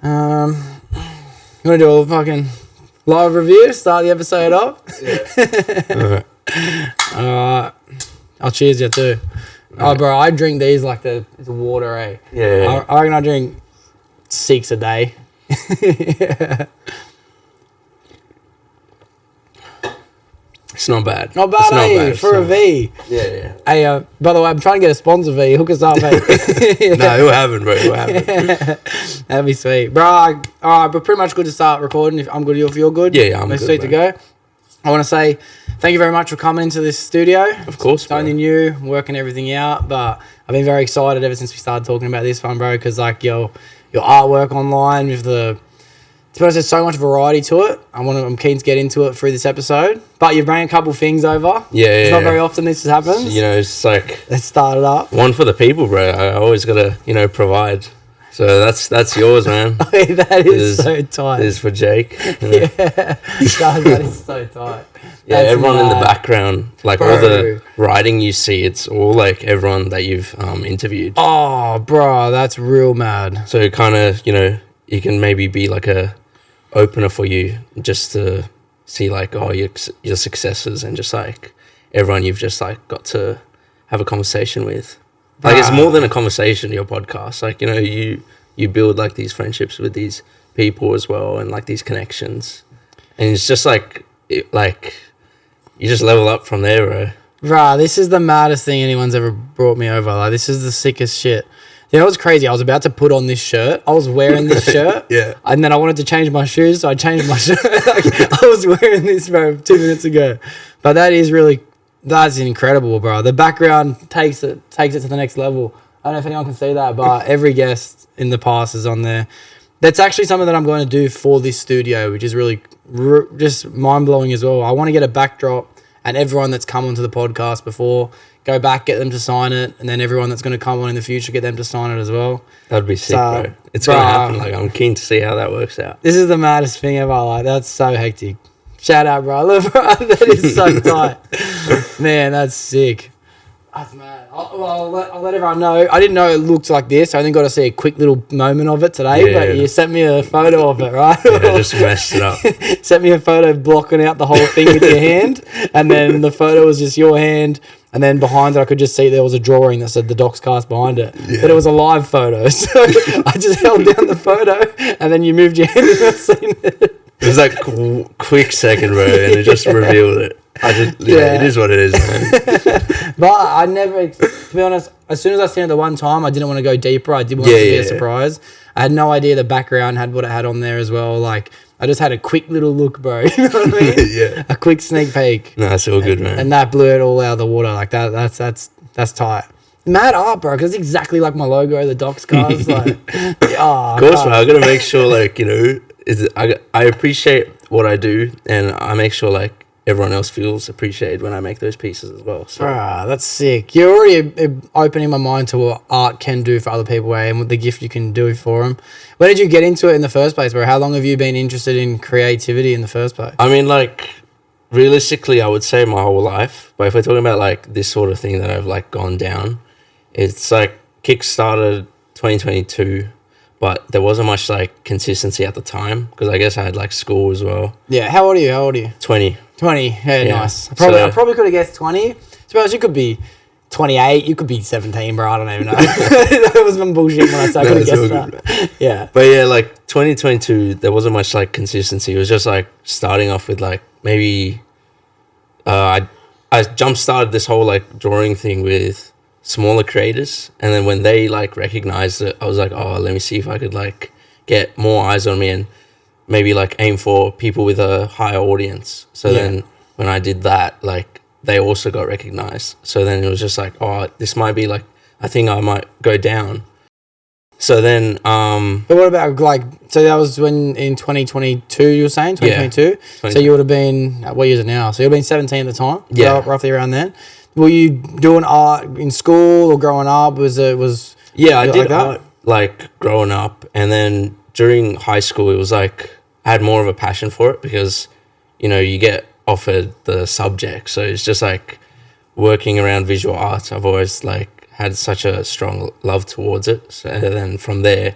You want to do a fucking live review? Start the episode off? Yeah. Alright. I'll cheers you too. Oh, bro, I drink these like it's water, eh? Yeah. I reckon I drink 6 a day. Yeah. It's not bad. Not bad, eh? For a V. Yeah. Hey, by the way, I'm trying to get a sponsor V. Hook us up, eh? No, it'll happen, bro. It'll happen. That'd be sweet. Bro, alright, we're pretty much good to start recording. If I'm good, if you're good. Yeah, I'm we're good, sweet to bro. go. I want to say thank you very much for coming into this studio. Of course, It's only new, working everything out, but I've been very excited ever since we started talking about this one, bro, because like your artwork online with to be honest, there's so much variety to it. I'm keen to get into it through this episode. But you've brought a couple things over. It's not very often this happens. It's like Let's start it up. one for the people, bro. I always gotta, provide. So that's yours, man. That is so tight. This is for Jake. Yeah, that is so tight. Yeah, That's everyone in the mad. background, like Bro. all the writing you see, it's all like everyone that you've interviewed. Oh, bro, that's real mad. So kind of, you can maybe be like a opener for you just to see like, your successes and just like everyone you've just like got to have a conversation with. Like it's more than a conversation, your podcast. Like, you build like these friendships with these people as well and like these connections. And it's just like, you just level up from there, bro. Bruh, this is the maddest thing anyone's ever brought me over. Like, this is the sickest shit. You know what's crazy? I was about to put on this shirt. I was wearing this shirt. Yeah. And then I wanted to change my shoes, so I changed my shirt. Like, I was wearing this, bro, 2 minutes ago. But that's incredible, bro. The background takes it to the next level. I don't know if anyone can see that, but every guest in the past is on there. That's actually something that I'm going to do for this studio, which is really just mind-blowing as well. I want to get a backdrop and everyone that's come onto the podcast before, go back, get them to sign it, and then everyone that's going to come on in the future, get them to sign it as well. That'd be sick, So, bro. It's going to happen. Like, I'm keen to see how that works out. This is the maddest thing ever. Like, that's so hectic. Shout out, bro. Look, bro, that is so tight. Man, that's sick. That's mad. I'll let everyone know. I didn't know it looked like this. I only got to see a quick little moment of it today, but you sent me a photo of it, right? Yeah, just messed it up. Sent me a photo blocking out the whole thing with your hand, and then the photo was just your hand, and then behind it I could just see there was a drawing that said the Doxcast behind it, but it was a live photo, so I just held down the photo, and then you moved your hand and I've seen it. It was like quick second, bro, and it just revealed it. It is what it is, man. But I never, to be honest, as soon as I seen it the one time, I didn't want to go deeper. I did want it to be a surprise. I had no idea the background had what it had on there as well. Like, I just had a quick little look, bro. You know what I mean? Yeah. A quick sneak peek. No, it's all good, man. And that blew it all out of the water. Like, that's tight. Mad art, bro, because it's exactly like my logo, the Doxcast. Of course, bro. I got to make sure, like, I appreciate what I do, and I make sure, like, everyone else feels appreciated when I make those pieces as well. So That's sick. You're already opening my mind to what art can do for other people, and what the gift you can do for them. When did you get into it in the first place, bro? How long have you been interested in creativity in the first place? I mean, like, realistically, I would say my whole life. But if we're talking about, like, this sort of thing that I've, like, gone down, it's, like, kick-started 2022, but there wasn't much, like, consistency at the time because I guess I had, like, school as well. Yeah. How old are you? 20. 20. Yeah, nice. I probably could have guessed 20. To be honest, you could be 28. You could be 17, bro. I don't even know. That was some bullshit when I said I could have guessed that. Good. Yeah. But yeah, like 2022, there wasn't much like consistency. It was just like starting off with like maybe I jump started this whole like drawing thing with smaller creators, and then when they like recognized it, I was like, oh, let me see if I could like get more eyes on me and maybe like aim for people with a higher audience. So then when I did that, like they also got recognized. So then it was just like, oh, this might be like, I think I might go down. So then But what about like, so that was when in 2022 you were saying, 2022? Yeah, so you would have been, what year is it now? So you'd have been 17 at the time? Yeah. Roughly around then. Were you doing art in school or growing up? I did art like growing up, and then during high school it was like I had more of a passion for it because you get offered the subject, so it's just like working around visual arts. I've always like had such a strong love towards it, so then from there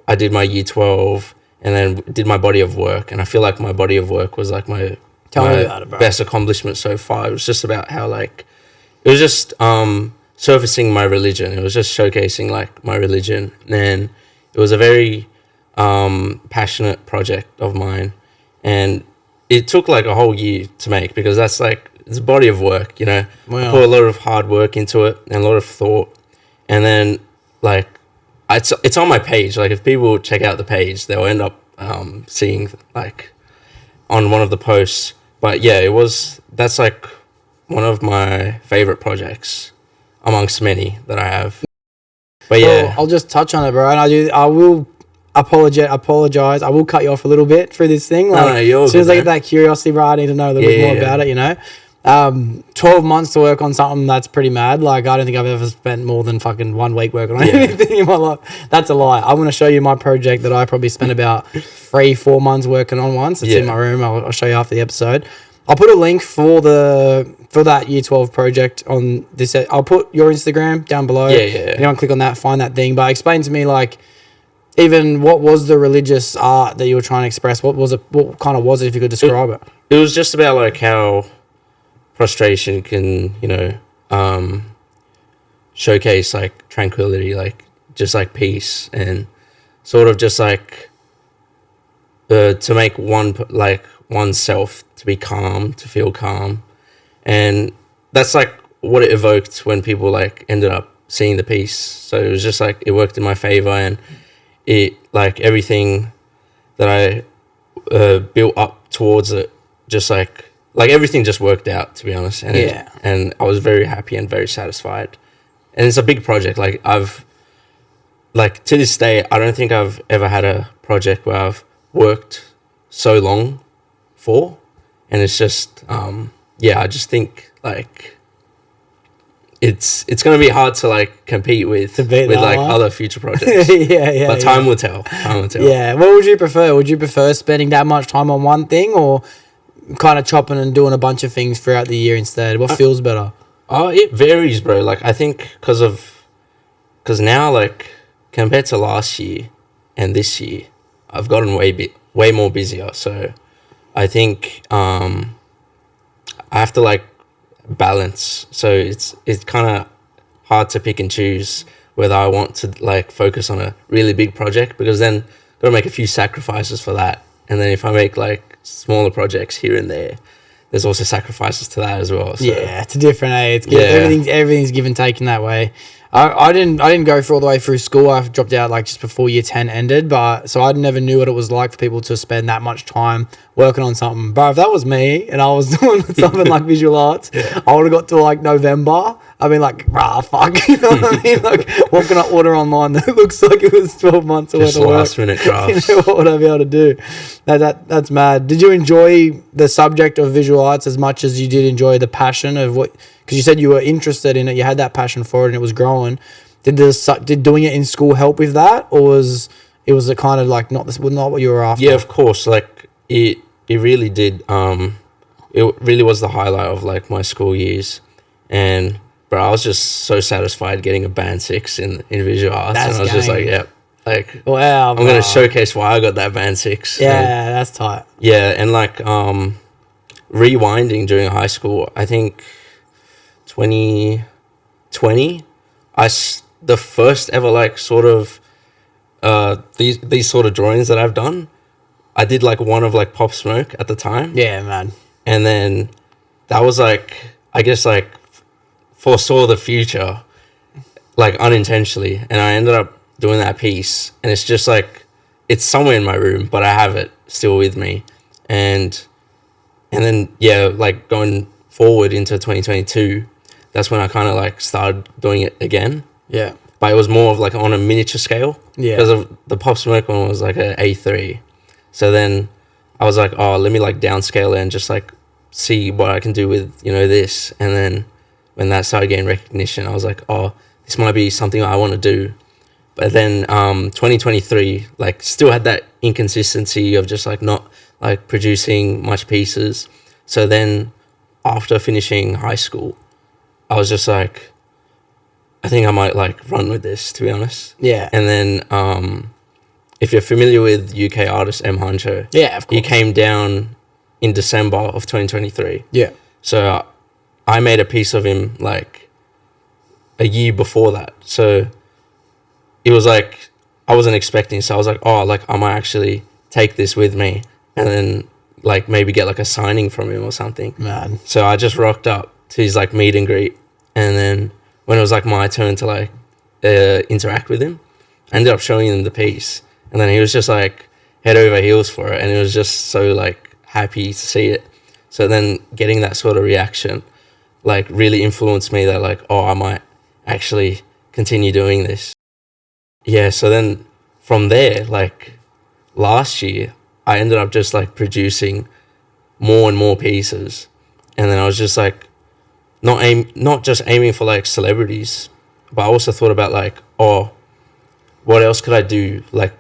I did my year 12 and then did my body of work. And I feel like my body of work was like my Tell me about it, bro. best accomplishment so far. It was just about how like, it was just surfacing my religion. It was just showcasing like my religion. And it was a very passionate project of mine. And it took like a whole year to make because that's like, it's a body of work, you know. Wow. I put a lot of hard work into it and a lot of thought. And then like, it's on my page. Like if people check out the page, they'll end up seeing like on one of the posts. But yeah, that's like one of my favorite projects amongst many that I have. But yeah, Well, I'll just touch on it, bro. And I will apologize. I will cut you off a little bit for this thing. Like, no, you're as soon as good, I get that curiosity, bro, I need to know a little bit more about it, you know? 12 months to work on something that's pretty mad. Like, I don't think I've ever spent more than fucking 1 week working on anything in my life. That's a lie. I'm going to show you my project that I probably spent about 3-4 months working on once. It's in my room. I'll show you after the episode. I'll put a link for that year 12 project on this. I'll put your Instagram down below. Anyone click on that, find that thing. But explain to me, like, even what was the religious art that you were trying to express? What was it? What kind of was it, if you could describe it? It was just about like how frustration can, you know, showcase like tranquility, like just like peace, and sort of just like to make oneself to be calm, to feel calm. And that's like what it evoked when people like ended up seeing the piece. So it was just like it worked in my favor, and it like everything that I built up towards it, just like everything just worked out, to be honest. And and I was very happy and very satisfied. And it's a big project. Like I've like to this day, I don't think I've ever had a project where I've worked so long for. And it's just I just think like it's going to be hard to like compete with like other future projects. But time will tell. Yeah. What would you prefer? Would you prefer spending that much time on one thing, or kind of chopping and doing a bunch of things throughout the year instead? What feels better? It varies, bro. Like I think because now like compared to last year and this year, I've gotten way more busier. So I think I have to like balance. So it's kind of hard to pick and choose whether I want to like focus on a really big project, because then I've got to make a few sacrifices for that. And then if I make like smaller projects here and there, there's also sacrifices to that as well. So. Yeah, it's a different everything's give and take in that way. I didn't go all the way through school. I dropped out like just before year 10 ended, but so I never knew what it was like for people to spend that much time working on something. But if that was me and I was doing something like visual arts, I would have got to like November. I mean, like, fuck, you know what I mean? Like, what can I order online that looks like it was 12 months worth of work? Last minute crafts. You know, what would I be able to do? That's mad. Did you enjoy the subject of visual arts as much as you did enjoy the passion of what? Because you said you were interested in it, you had that passion for it, and it was growing. Did doing it in school help with that, or was it kind of like not what you were after? Yeah, of course. Like it really did. It really was the highlight of like my school years, and bro, I was just so satisfied getting a band 6 in visual arts, and I was just like, yep. Like, wow, I'm going to showcase why I got that band 6. Yeah, and that's tight. Yeah, and like rewinding during high school, I think 2020, the first ever like sort of these sort of drawings that I've done, I did like one of like Pop Smoke at the time. Yeah, man. And then that was like, I guess like foresaw the future, like unintentionally, and I ended up doing that piece, and it's just like it's somewhere in my room, but I have it still with me. And then like going forward into 2022, that's when I kind of like started doing it again. Yeah, but it was more of like on a miniature scale. Yeah, because of the Pop Smoke one was like a A3. So then I was like, oh, let me like downscale it and just like see what I can do with, you know, this. And then when that started getting recognition, I was like, oh, this might be something I want to do. But then 2023, like still had that inconsistency of just like not like producing much pieces. So then after finishing high school, I was just like, I think I might like run with this, to be honest. Yeah. And then if you're familiar with UK artist M Huncho, Yeah, of course. he came down in December of 2023. Yeah. So I made a piece of him like a year before that. So it was like I wasn't expecting. So I was like, oh, like I might actually take this with me and then like maybe get like a signing from him or something. Man. So I just rocked up to his like meet and greet, and then when it was like my turn to like interact with him, I ended up showing him the piece, and then he was just like head over heels for it, and it was just so like happy to see it. So then getting that sort of reaction like really influenced me that like, oh, I might actually continue doing this. Yeah, so then from there, like last year, I ended up just like producing more and more pieces, and then I was just like not just aiming for like celebrities, but I also thought about like, oh, what else could I do? Like,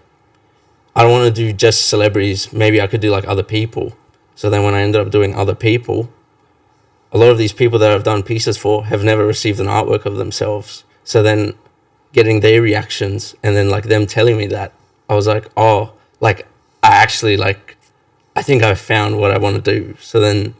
I don't want to do just celebrities. Maybe I could do like other people. So then when I ended up doing other people, a lot of these people that I've done pieces for have never received an artwork of themselves. So then getting their reactions and then like them telling me that, I was like, oh, like I actually like, I think I've found what I want to do. So then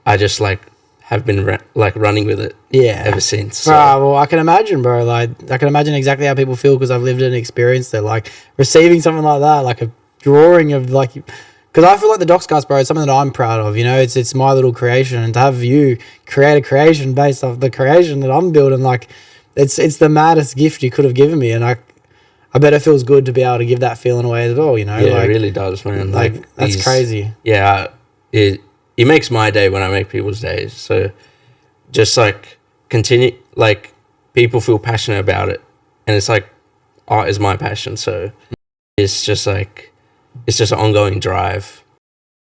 I just like have been like running with it ever since. So. Well, I can imagine, bro. Like, I can imagine exactly how people feel because I've lived it and experienced it. Like, receiving something like that, like a drawing of, like, because I feel like the Doxcast, bro, is something that I'm proud of. You know, it's my little creation, and to have you create a creation based off the creation that I'm building, like, it's the maddest gift you could have given me, and I bet it feels good to be able to give that feeling away as well. You know, yeah, like, it really does, man. Like that's crazy. Yeah, it makes my day when I make people's days. So just like continue, like people feel passionate about it, and it's like art is my passion. So it's just like, it's just an ongoing drive,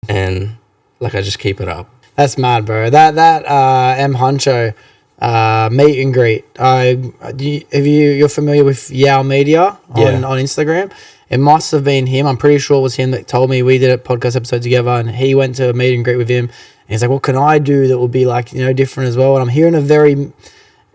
and like I just keep it up. That's mad, bro. That M Huncho meet and greet. You're familiar with Yao Media on Instagram? It must have been him. I'm pretty sure it was him that told me. We did a podcast episode together, and he went to a meet and greet with him. And he's like, "What can I do that would be like, you know, different as well?" And I'm hearing a very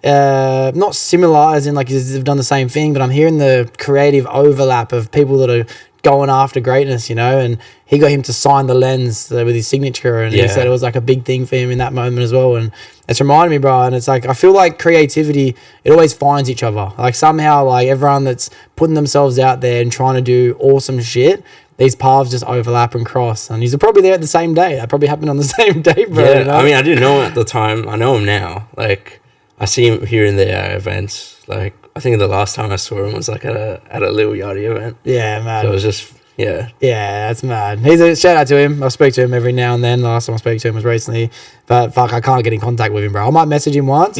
not similar, as in like they've done the same thing, but I'm hearing the creative overlap of people that are going after greatness, you know. And he got him to sign the lens with his signature, and he said it was like a big thing for him in that moment as well. And it's reminded me, bro, and it's like I feel like creativity, it always finds each other. Like somehow, like everyone that's putting themselves out there and trying to do awesome shit, these paths just overlap and cross. And he's probably there at the same day. That probably happened on the same day, bro. Yeah, you know? I mean, I didn't know him at the time. I know him now. Like I see him here and there at events. Like I think the last time I saw him was like at a Lil Yachty event. Yeah, man. So it was just yeah, that's mad. He's a shout out to him. I speak to him every now and then. Last time I spoke to him was recently, but fuck, I can't get in contact with him, bro. I might message him once.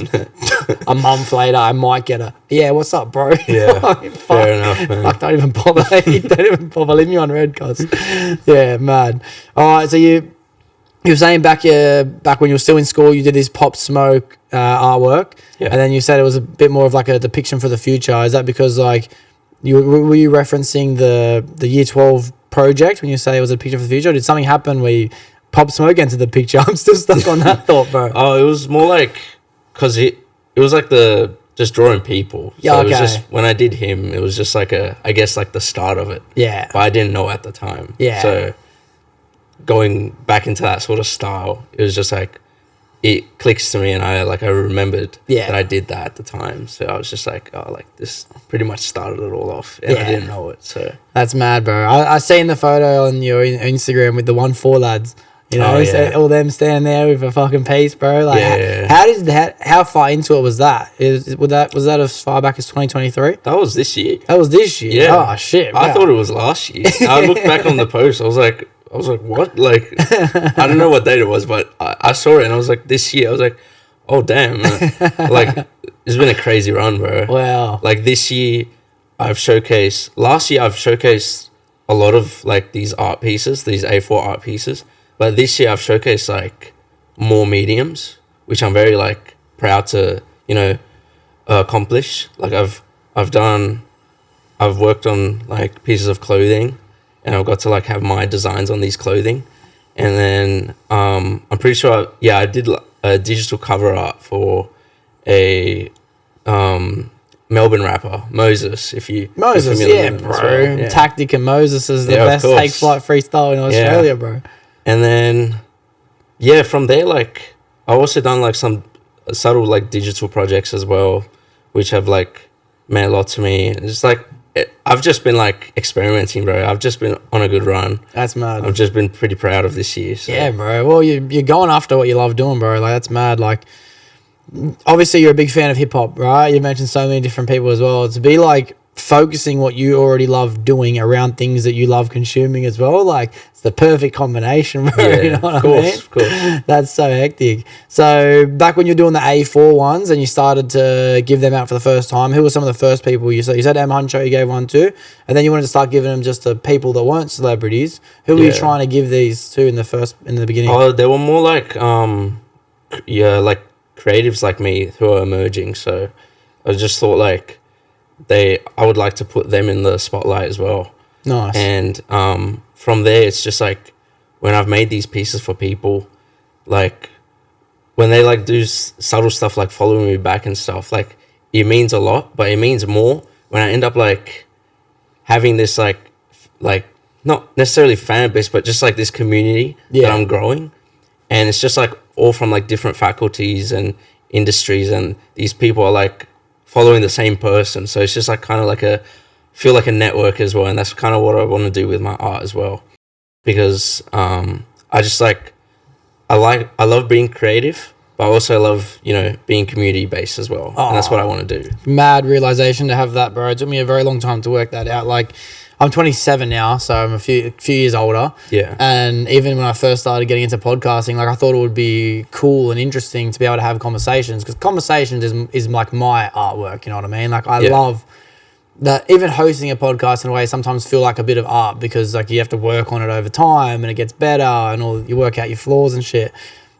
A month later, I might get what's up, bro? Yeah, fuck, fair enough, man. Fuck, don't even bother. Don't even bother. Leave me on red, cuz. Yeah, mad. All right, so you were saying back when you were still in school, you did this Pop Smoke artwork, and then you said it was a bit more of like a depiction for the future. Is that because like were you referencing the Year 12 project when you say it was a picture for the future? Or did something happen where you Pop Smoke entered the picture? I'm still stuck on that thought, bro. Oh, it was more like because it was like just drawing people. So yeah, okay. It was just when I did him, it was just like I guess like the start of it. Yeah. But I didn't know at the time. Yeah. So going back into that sort of style, it was just like it clicks to me, and I remembered that I did that at the time. So I was just like, oh, like this pretty much started it all off, and I didn't know it. So that's mad, bro. I seen the photo on your Instagram with the 1-4 lads. You know, all them standing there with a fucking piece, bro. Like, how far into it was that? Was that as far back as 2023? That was this year. That was this year. Yeah. Oh shit. I thought it was last year. I looked back on the post. I was like, what? Like, I don't know what date it was, but I saw it and I was like, this year. I was like, oh damn. Like, it's been a crazy run, bro. Wow. Like this year, last year I've showcased a lot of like these art pieces, these A4 art pieces. But this year I've showcased like more mediums, which I'm very like proud to, you know, accomplish. Like I've worked on like pieces of clothing, and I've got to like have my designs on these clothing. And then I'm pretty sure I did a digital cover art for a Melbourne rapper Moses. If you Moses, yeah, bro. Well. Yeah. Tactic and Moses is the best take flight freestyle in Australia, bro. And then, from there, like, I've also done like some subtle like digital projects as well, which have like meant a lot to me. And it's like I've just been like experimenting, bro. I've just been on a good run. That's mad. I've just been pretty proud of this year. So. Yeah, bro. Well, you're going after what you love doing, bro. Like, that's mad. Like, obviously you're a big fan of hip hop, right? You mentioned so many different people as well. To be like focusing what you already love doing around things that you love consuming as well, like it's the perfect combination, bro. Yeah, you know what of course, I mean? Of course. That's so hectic. So back when you're doing the A4 ones and you started to give them out for the first time, who were some of the first people you said? You said M Huncho, you gave one to, and then you wanted to start giving them just to people that weren't celebrities. Who were you trying to give these to in the beginning? Oh, they were more like like creatives like me who are emerging. So I just thought like I would like to put them in the spotlight as well. Nice. And from there, it's just like when I've made these pieces for people, like when they like do subtle stuff like following me back and stuff, like it means a lot, but it means more when I end up like having this like not necessarily fan base, but just like this community that I'm growing. And it's just like all from like different faculties and industries, and these people are like following the same person. So it's just like kind of like feel like a network as well. And that's kind of what I want to do with my art as well, because I just like I love being creative, but I also love, being community based as well. And that's what I want to do. Mad realization to have that, bro. It took me a very long time to work that out. Like, I'm 27 now, so I'm a few years older. Yeah. And even when I first started getting into podcasting, like I thought it would be cool and interesting to be able to have conversations, because conversations is like my artwork. You know what I mean? Like I love that. Even hosting a podcast in a way sometimes feel like a bit of art, because like you have to work on it over time and it gets better and you work out your flaws and shit.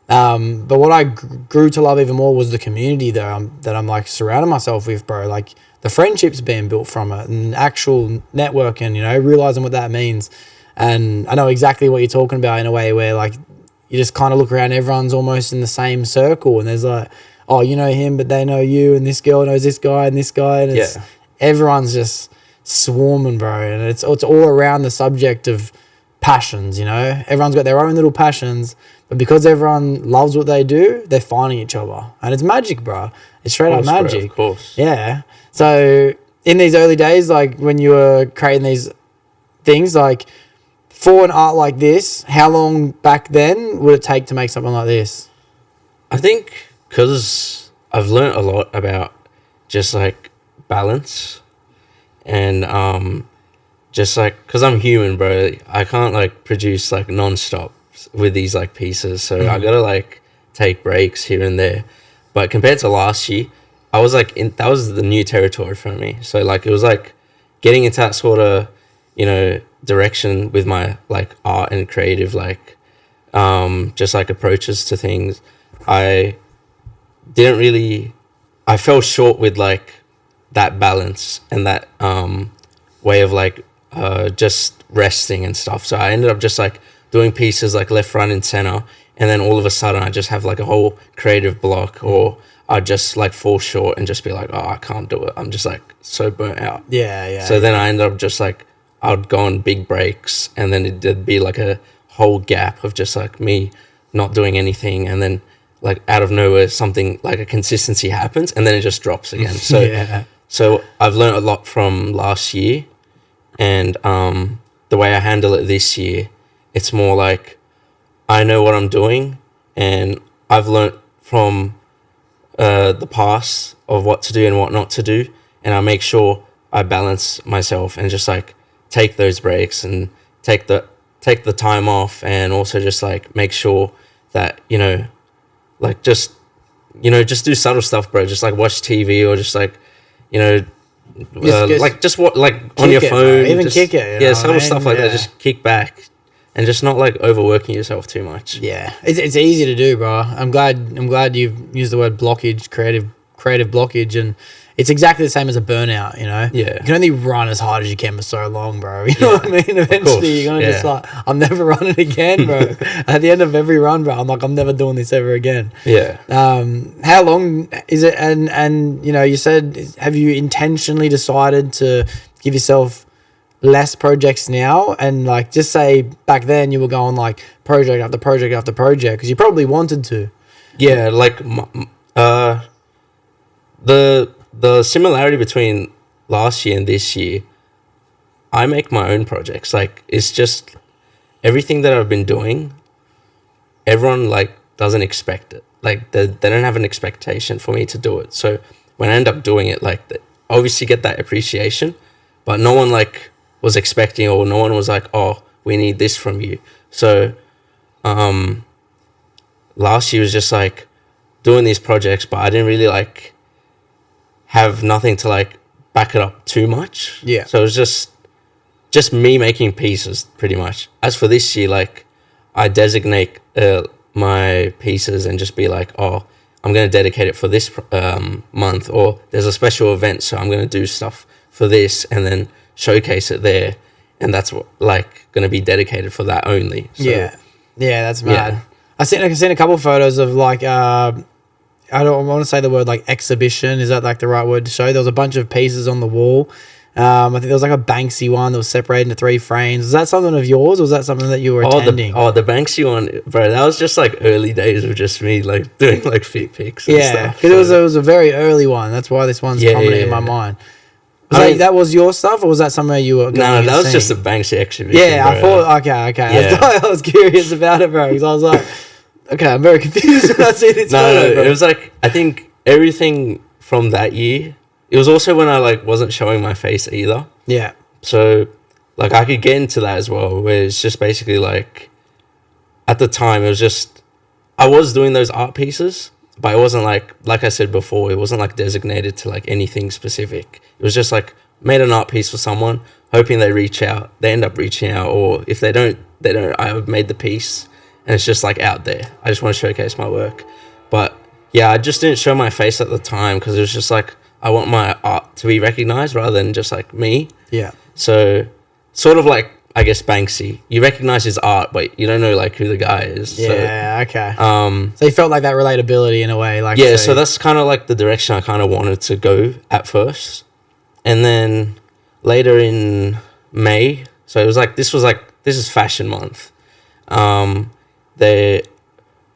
But what I grew to love even more was the community that I'm like surrounding myself with, bro. Like the friendships being built from it and actual networking, realizing what that means. And I know exactly what you're talking about in a way where like you just kind of look around, everyone's almost in the same circle, and there's like, oh, you know him, but they know you, and this girl knows this guy and this guy, and it's everyone's just swarming, bro. And it's all around the subject of passions, everyone's got their own little passions, but because everyone loves what they do, they're finding each other, and it's magic, bro. It's straight up magic. Bro, of course. Yeah. So in these early days, like when you were creating these things, like for an art like this, how long back then would it take to make something like this? I think because I've learned a lot about just like balance, and just like because I'm human, bro. I can't like produce like non-stop with these like pieces, so I gotta like take breaks here and there. But compared to last year, I was like that was the new territory for me. So like it was like getting into that sort of direction with my like art and creative like just like approaches to things. I fell short with like that balance and that way of like just resting and stuff. So I ended up just like doing pieces like left, right, and center, and then all of a sudden I just have like a whole creative block, or I just like fall short and just be like, oh, I can't do it. I'm just like so burnt out. Yeah. So then I ended up just like I'd go on big breaks, and then it'd be like a whole gap of just like me not doing anything, and then like out of nowhere something like a consistency happens, and then it just drops again. So So I've learned a lot from last year, and the way I handle it this year, it's more like I know what I'm doing, and I've learned from the past of what to do and what not to do, and I make sure I balance myself and just like take those breaks and take the time off, and also just like make sure that like just do subtle stuff, bro. Just like watch TV, or just like like just what like on your phone, even just, kick it, subtle stuff like that. Just kick back and just not like overworking yourself too much. Yeah, it's easy to do, bro. I'm glad you've used the word blockage, creative creative blockage, and it's exactly the same as a burnout, you know? Yeah. You can only run as hard as you can for so long, bro. You know what I mean? Eventually, you're going to just like, I'm never running again, bro. At the end of every run, bro, I'm like, I'm never doing this ever again. Yeah. How long is it? And you know, you said, have you intentionally decided to give yourself less projects now? And like, just say back then you were going like project after project after project because you probably wanted to. Yeah, like the similarity between last year and this year, I make my own projects. Like, it's just everything that I've been doing, everyone like doesn't expect it. Like they don't have an expectation for me to do it. So when I end up doing it, like they obviously get that appreciation, but no one like was expecting, or no one was like, oh, we need this from you. So last year was just like doing these projects, but I didn't really like have nothing to like back it up too much. Yeah. So it was just me making pieces pretty much. As for this year, like I designate my pieces and just be like, oh, I'm going to dedicate it for this month, or there's a special event, so I'm going to do stuff for this and then showcase it there, and that's what like going to be dedicated for that only. So, yeah, that's mad. Yeah. I've seen a couple of photos of like I don't want to say the word like exhibition. Is that like the right word to show? There was a bunch of pieces on the wall. I think there was like a Banksy one that was separated into 3 frames. Was that something of yours, or was that something that you were attending? The Banksy one, bro, that was just like early days of just me like doing like fit pics and stuff. Because it was a very early one. That's why this one's prominent in my mind. That was your stuff, or was that somewhere you were going? No, that was just a Banksy exhibition. Yeah, bro. I thought, okay. Yeah. I was curious about it, bro, because I was like, okay, I'm very confused when I see this photo, bro. It was like, I think everything from that year, it was also when I like wasn't showing my face either. Yeah. So like I could get into that as well, where it's just basically like, at the time it was just, I was doing those art pieces, but it wasn't like I said before, it wasn't like designated to like anything specific. It was just like made an art piece for someone, hoping they reach out, they end up reaching out, or if they don't, I've made the piece and it's just like out there. I just want to showcase my work. But yeah, I just didn't show my face at the time because it was just like, I want my art to be recognized rather than just like me. Yeah. So sort of like, I guess Banksy, you recognize his art, but you don't know like who the guy is. Yeah. Okay. So you felt like that relatability in a way, like. Yeah. So that's kind of like the direction I kind of wanted to go at first, and then later in May. So it was like this is Fashion Month. The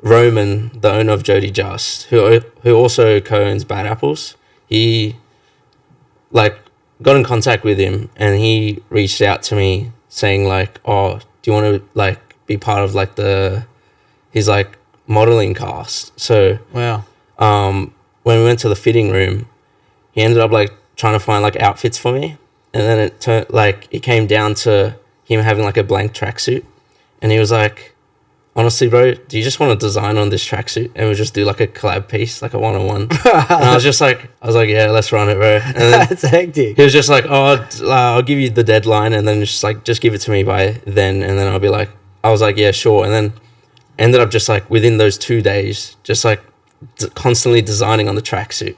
Roman, the owner of Jody Just, who also co-owns Bad Apples, he like got in contact with him and he reached out to me saying like, oh, do you want to like be part of like his like modeling cast? So wow. When we went to the fitting room, he ended up like trying to find like outfits for me, and then it came down to him having like a blank tracksuit, and he was like, honestly, bro, do you just want to design on this tracksuit and we'll just do like a collab piece, like a one-on-one? And I was like, yeah, let's run it, bro. And then that's hectic. He was just like, oh, I'll give you the deadline, and then just give it to me by then, and then I'll be like, I was like, yeah, sure. And then ended up just like within those 2 days, just like constantly designing on the tracksuit.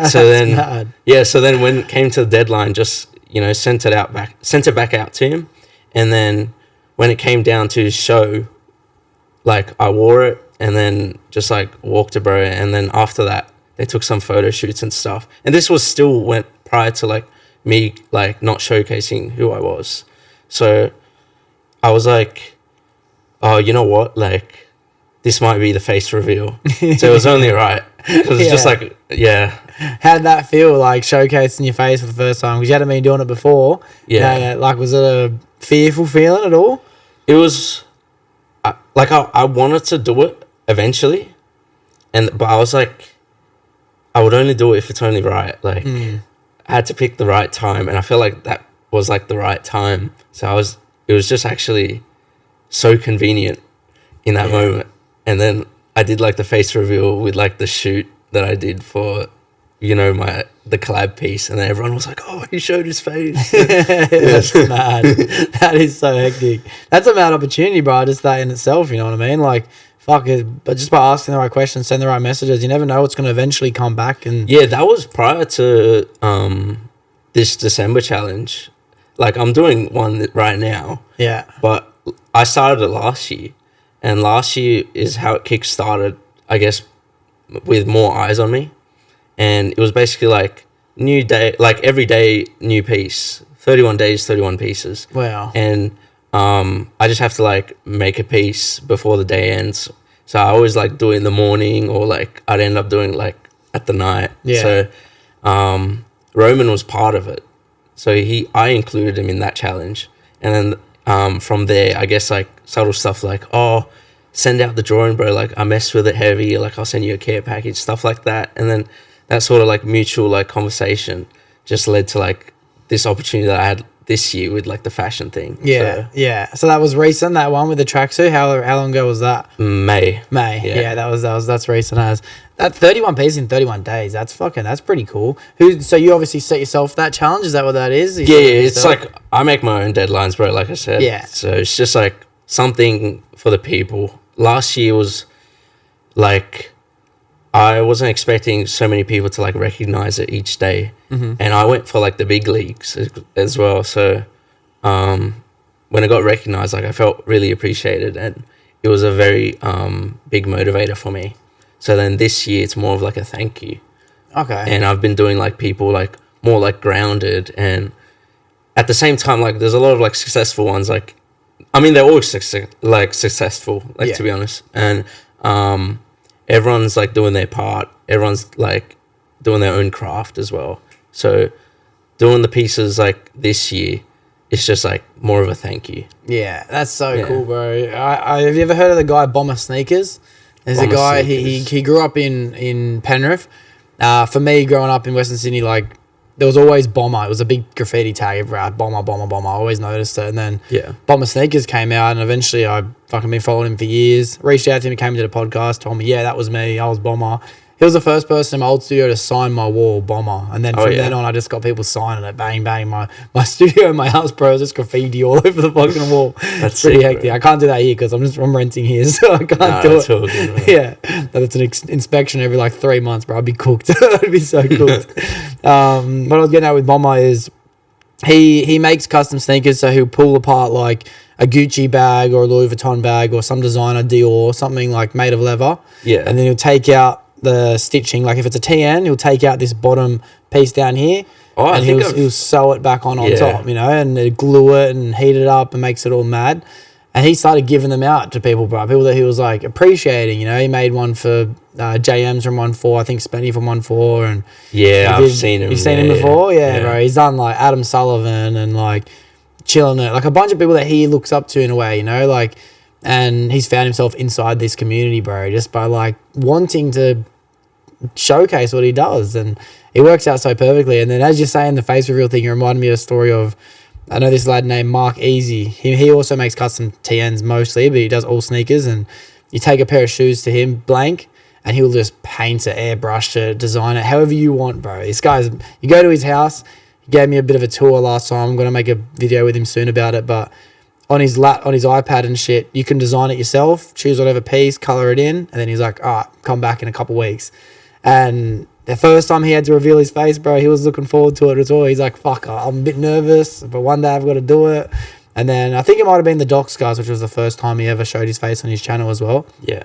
So then, mad. Yeah, so then when it came to the deadline, just, you know, sent it back out to him, and then when it came down to show, like I wore it and then just like walked to bro, and then after that they took some photo shoots and stuff, and this was still went prior to like me like not showcasing who I was. So I was like, oh, you know what, like this might be the face reveal. So it was only right, because it's just like, yeah. How'd that feel, like showcasing your face for the first time, because you hadn't been doing it before? Yeah. Like, was it a fearful feeling at all? It was like I wanted to do it eventually, but I was like, I would only do it if it's only right. Like I had to pick the right time, and I feel like that was like the right time. So it was just actually so convenient in that moment. And then I did like the face reveal with like the shoot that I did for, you know, the collab piece, and then everyone was like, oh, he showed his face. That's mad. That is so hectic. That's a mad opportunity, bro, just that in itself, you know what I mean? Like, fuck it, but just by asking the right questions, send the right messages, you never know what's going to eventually come back. And Yeah, that was prior to this December challenge. Like, I'm doing one right now, yeah, but I started it last year, and last year is how it kick-started, I guess, with more eyes on me. And it was basically like new day, like every day, new piece, 31 days, 31 pieces. wow, And I just have to like make a piece before the day ends. So I always like do it in the morning, or like I'd end up doing like at the night. Yeah. So Roman was part of it. So I included him in that challenge. And then from there, I guess like subtle stuff like, oh, send out the drawing, bro. Like, I messed with it heavy. Like, I'll send you a care package, stuff like that. And then that sort of like mutual like conversation just led to like this opportunity that I had this year with like the fashion thing. yeah, yeah. So that was recent, that one with the tracksuit. How long ago was that? So, May. Yeah, that's recent as that 31 pieces in 31 days. That's pretty cool. So you obviously set yourself that challenge. Is that what that is? Yeah, it's like I make my own deadlines, bro. Like I said. Yeah. So it's just like something for the people. Last year was like, I wasn't expecting so many people to like recognize it each day. And I went for like the big leagues as well. So when it got recognized, like I felt really appreciated, and it was a very big motivator for me. So then this year it's more of like a thank you. Okay. And I've been doing like people like more like grounded, and at the same time, like there's a lot of like successful ones. Like, I mean, they're all successful, like, to be honest. And everyone's like doing their part. Everyone's like doing their own craft as well. So doing the pieces like this year, it's just like more of a thank you. Yeah, that's so cool, bro. I have you ever heard of the guy Bomber Sneakers? There's a guy, he grew up in Penrith. For me, growing up in Western Sydney, like, there was always Bomber. It was a big graffiti tag everywhere. Bomber. I always noticed it. And then Bomber Sneakers came out, and eventually I fucking been following him for years. Reached out to him, he came to the podcast, told me, yeah, that was me. I was Bomber. He was the first person in my old studio to sign my wall, Bomber. And then from then on, I just got people signing it, bang, bang. My studio in my house, bro, is just graffiti all over the fucking wall. That's pretty hectic. Bro. I can't do that here because I'm renting here, so I can't do it. All good, yeah, that's an inspection every like 3 months, bro. I'd be cooked. I'd be so cooked. What I was getting at with Bomber is he makes custom sneakers, so he'll pull apart like a Gucci bag or a Louis Vuitton bag or some designer Dior, something like made of leather. Yeah. And then he'll take out the stitching, like if it's a TN, he'll take out this bottom piece down here, and he'll sew it back on top, you know, and glue it and heat it up and makes it all mad. And he started giving them out to people, bro. People that he was like appreciating, you know. He made one for JMs from 1-4, I think Spenny from 1-4, and I've seen him. You've seen him before, yeah, bro. He's done like Adam Sullivan and like Chilling It, like a bunch of people that he looks up to in a way, you know, like. And he's found himself inside this community, bro, just by like wanting to showcase what he does, and it works out so perfectly. And then, as you're saying, the face reveal thing, it reminded me of a story of, I know this lad named Mark Easy. He also makes custom TNs mostly, but he does all sneakers. And you take a pair of shoes to him blank, and he'll just paint it, airbrush it, design it, however you want, bro. This guy's, you go to his house. He gave me a bit of a tour last time. I'm gonna make a video with him soon about it, but on his iPad and shit, you can design it yourself, choose whatever piece, color it in, and then he's like, all right, come back in a couple weeks. And the first time he had to reveal his face, bro, he was looking forward to it as well. He's like, fuck, I'm a bit nervous, but one day I've got to do it. And then I think it might have been the Doxcast, which was the first time he ever showed his face on his channel as well. Yeah.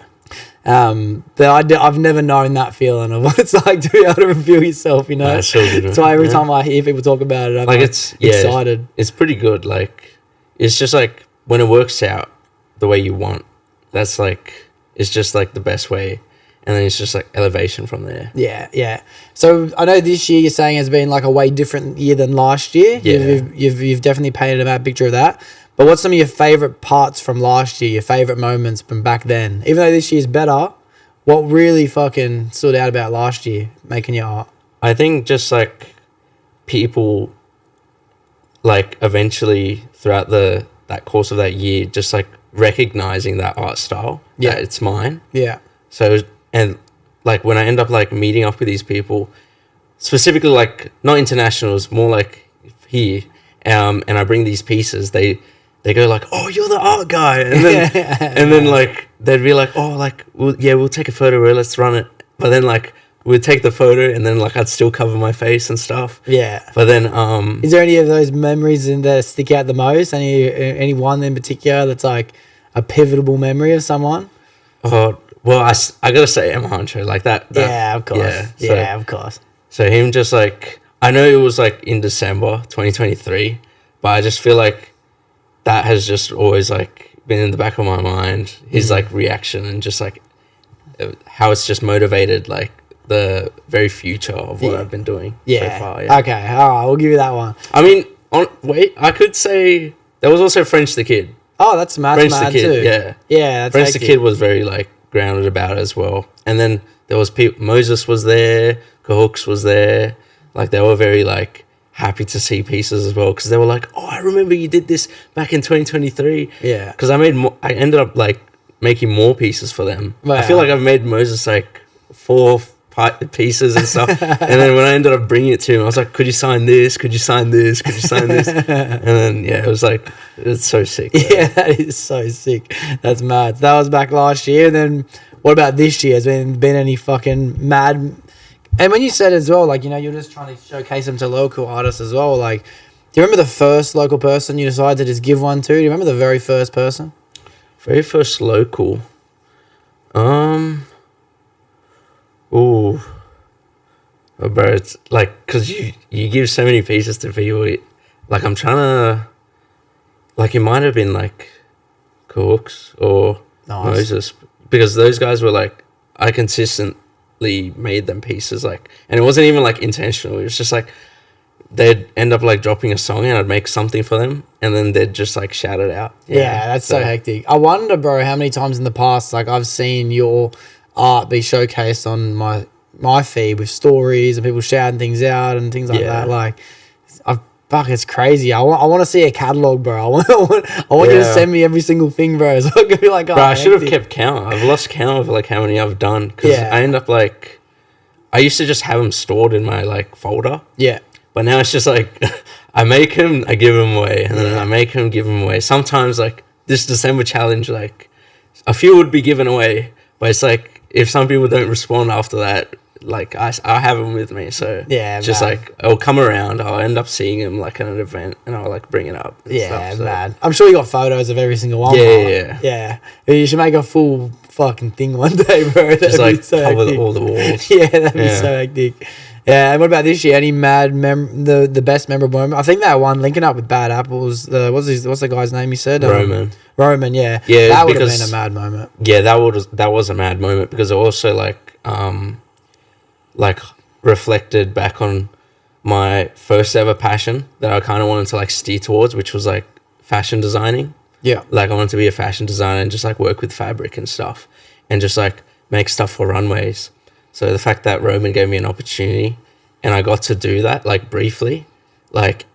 But I've never known that feeling of what it's like to be able to reveal yourself, you know? That's so good. That's why every time I hear people talk about it, I'm like it's excited. It's pretty good. Like, it's just like when it works out the way you want, that's like, it's just like the best way. And then it's just like elevation from there. Yeah, yeah. So I know this year you're saying has been like a way different year than last year. Yeah. You've definitely painted a bad picture of that. But what's some of your favourite parts from last year, your favourite moments from back then? Even though this year's better, what really fucking stood out about last year making your art? I think just like people like eventually throughout that course of that year, just like recognizing that art style, that it's mine. Yeah. So, and like when I end up like meeting up with these people, specifically like not internationals, more like here, and I bring these pieces, they go like, oh, you're the art guy, and then and then like they'd be like, oh, like, we'll take a photo, bro, let's run it. But then, like, we'd take the photo and then, like, I'd still cover my face and stuff. Yeah. But then, is there any of those memories in that stick out the most? Any one in particular that's like a pivotal memory of someone? Oh, well, I gotta say Emma Huncho, like that. Yeah, of course. Yeah, of course. So him just, like, I know it was, like, in December 2023, but I just feel like that has just always, like, been in the back of my mind. His, like, reaction and just, like, how it's just motivated, like, the very future of what I've been doing so far. Yeah. Okay, all right, we'll give you that one. I mean, I could say there was also French the Kid. Oh, that's mad the Kid, too. yeah. Yeah, that's French hectic. the Kid was very, like, grounded about it as well. And then there was Moses was there, Cahooks was there. Like, they were very, like, happy to see pieces as well, because they were like, oh, I remember you did this back in 2023. Yeah. Because I ended up, like, making more pieces for them. Wow. I feel like I've made Moses, like, 4 pieces and stuff. And then when I ended up bringing it to him, I was like, could you sign this? Could you sign this? Could you sign this? And then, yeah, it was like, it's so sick. Yeah, that is so sick. That's mad. That was back last year. Then what about this year? Has been any fucking mad? And when you said as well, like, you know, you're just trying to showcase them to local artists as well. Like, do you remember the first local person you decided to just give one to? Do you remember the very first person? Very first local. Oh, bro, it's like, because you give so many pieces to people. Like, I'm trying to, like, it might have been, like, Cooks or Moses. Because those guys were, like, I consistently made them pieces, like, and it wasn't even, like, intentional. It was just, like, they'd end up, like, dropping a song and I'd make something for them and then they'd just, like, shout it out. Yeah, that's so hectic. I wonder, bro, how many times in the past, like, I've seen your art be showcased on my feed with stories and people shouting things out and things like that. Like, fuck, it's crazy. I want to see a catalog, bro. I want you to send me every single thing, bro. So I could be like, oh, bro, I should have kept count. I've lost count of, like, how many I've done, because I end up, like, I used to just have them stored in my, like, folder. Yeah. But now it's just like, I make them, I give them away, and then I make them, give them away. Sometimes, like, this December challenge, like, a few would be given away, but it's like, if some people don't respond after that, like, I have them with me. So it's just like, I'll come around, I'll end up seeing them, like, at an event, and I'll, like, bring it up. Yeah, man. I'm sure you got photos of every single one. Yeah. You should make a full fucking thing one day, bro. Just, like, so cover all the walls. Yeah, that'd be so hectic. Yeah, and what about this year? Any mad the best memorable moment? I think that one linking up with Bad Apples. What's the guy's name? You said Roman. Yeah, that would have been a mad moment. Yeah, that was a mad moment, because it also, like reflected back on my first ever passion that I kind of wanted to, like, steer towards, which was, like, fashion designing. Yeah, like, I wanted to be a fashion designer and just, like, work with fabric and stuff, and just, like, make stuff for runways. So the fact that Roman gave me an opportunity and I got to do that, like, briefly, like,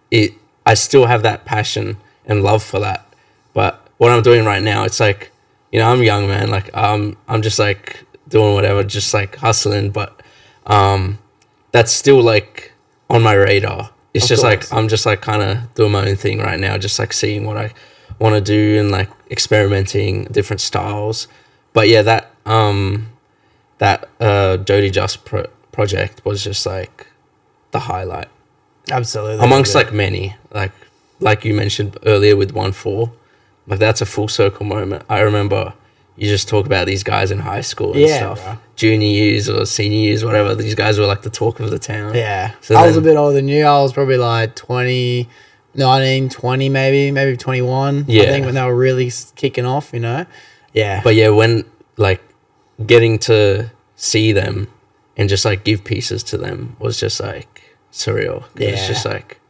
I still have that passion and love for that. But what I'm doing right now, it's like, you know, I'm young, man. Like, I'm just, like, doing whatever, just, like, hustling. But that's still, like, on my radar. It's just, like, I'm just, like, kind of doing my own thing right now, just, like, seeing what I want to do and, like, experimenting different styles. But yeah, that Jody Just project was just, like, the highlight. Absolutely. Amongst, like, many. Like you mentioned earlier with 1-4. Like, that's a full circle moment. I remember you just talk about these guys in high school and stuff. Bro. Junior years or senior years, whatever. These guys were, like, the talk of the town. Yeah. So I was a bit older than you. I was probably, like, 20 maybe 21. Yeah. I think when they were really kicking off, you know? Yeah. But, yeah, when, like, getting to see them and just, like, give pieces to them was just, like, surreal. Yeah. It's just, like,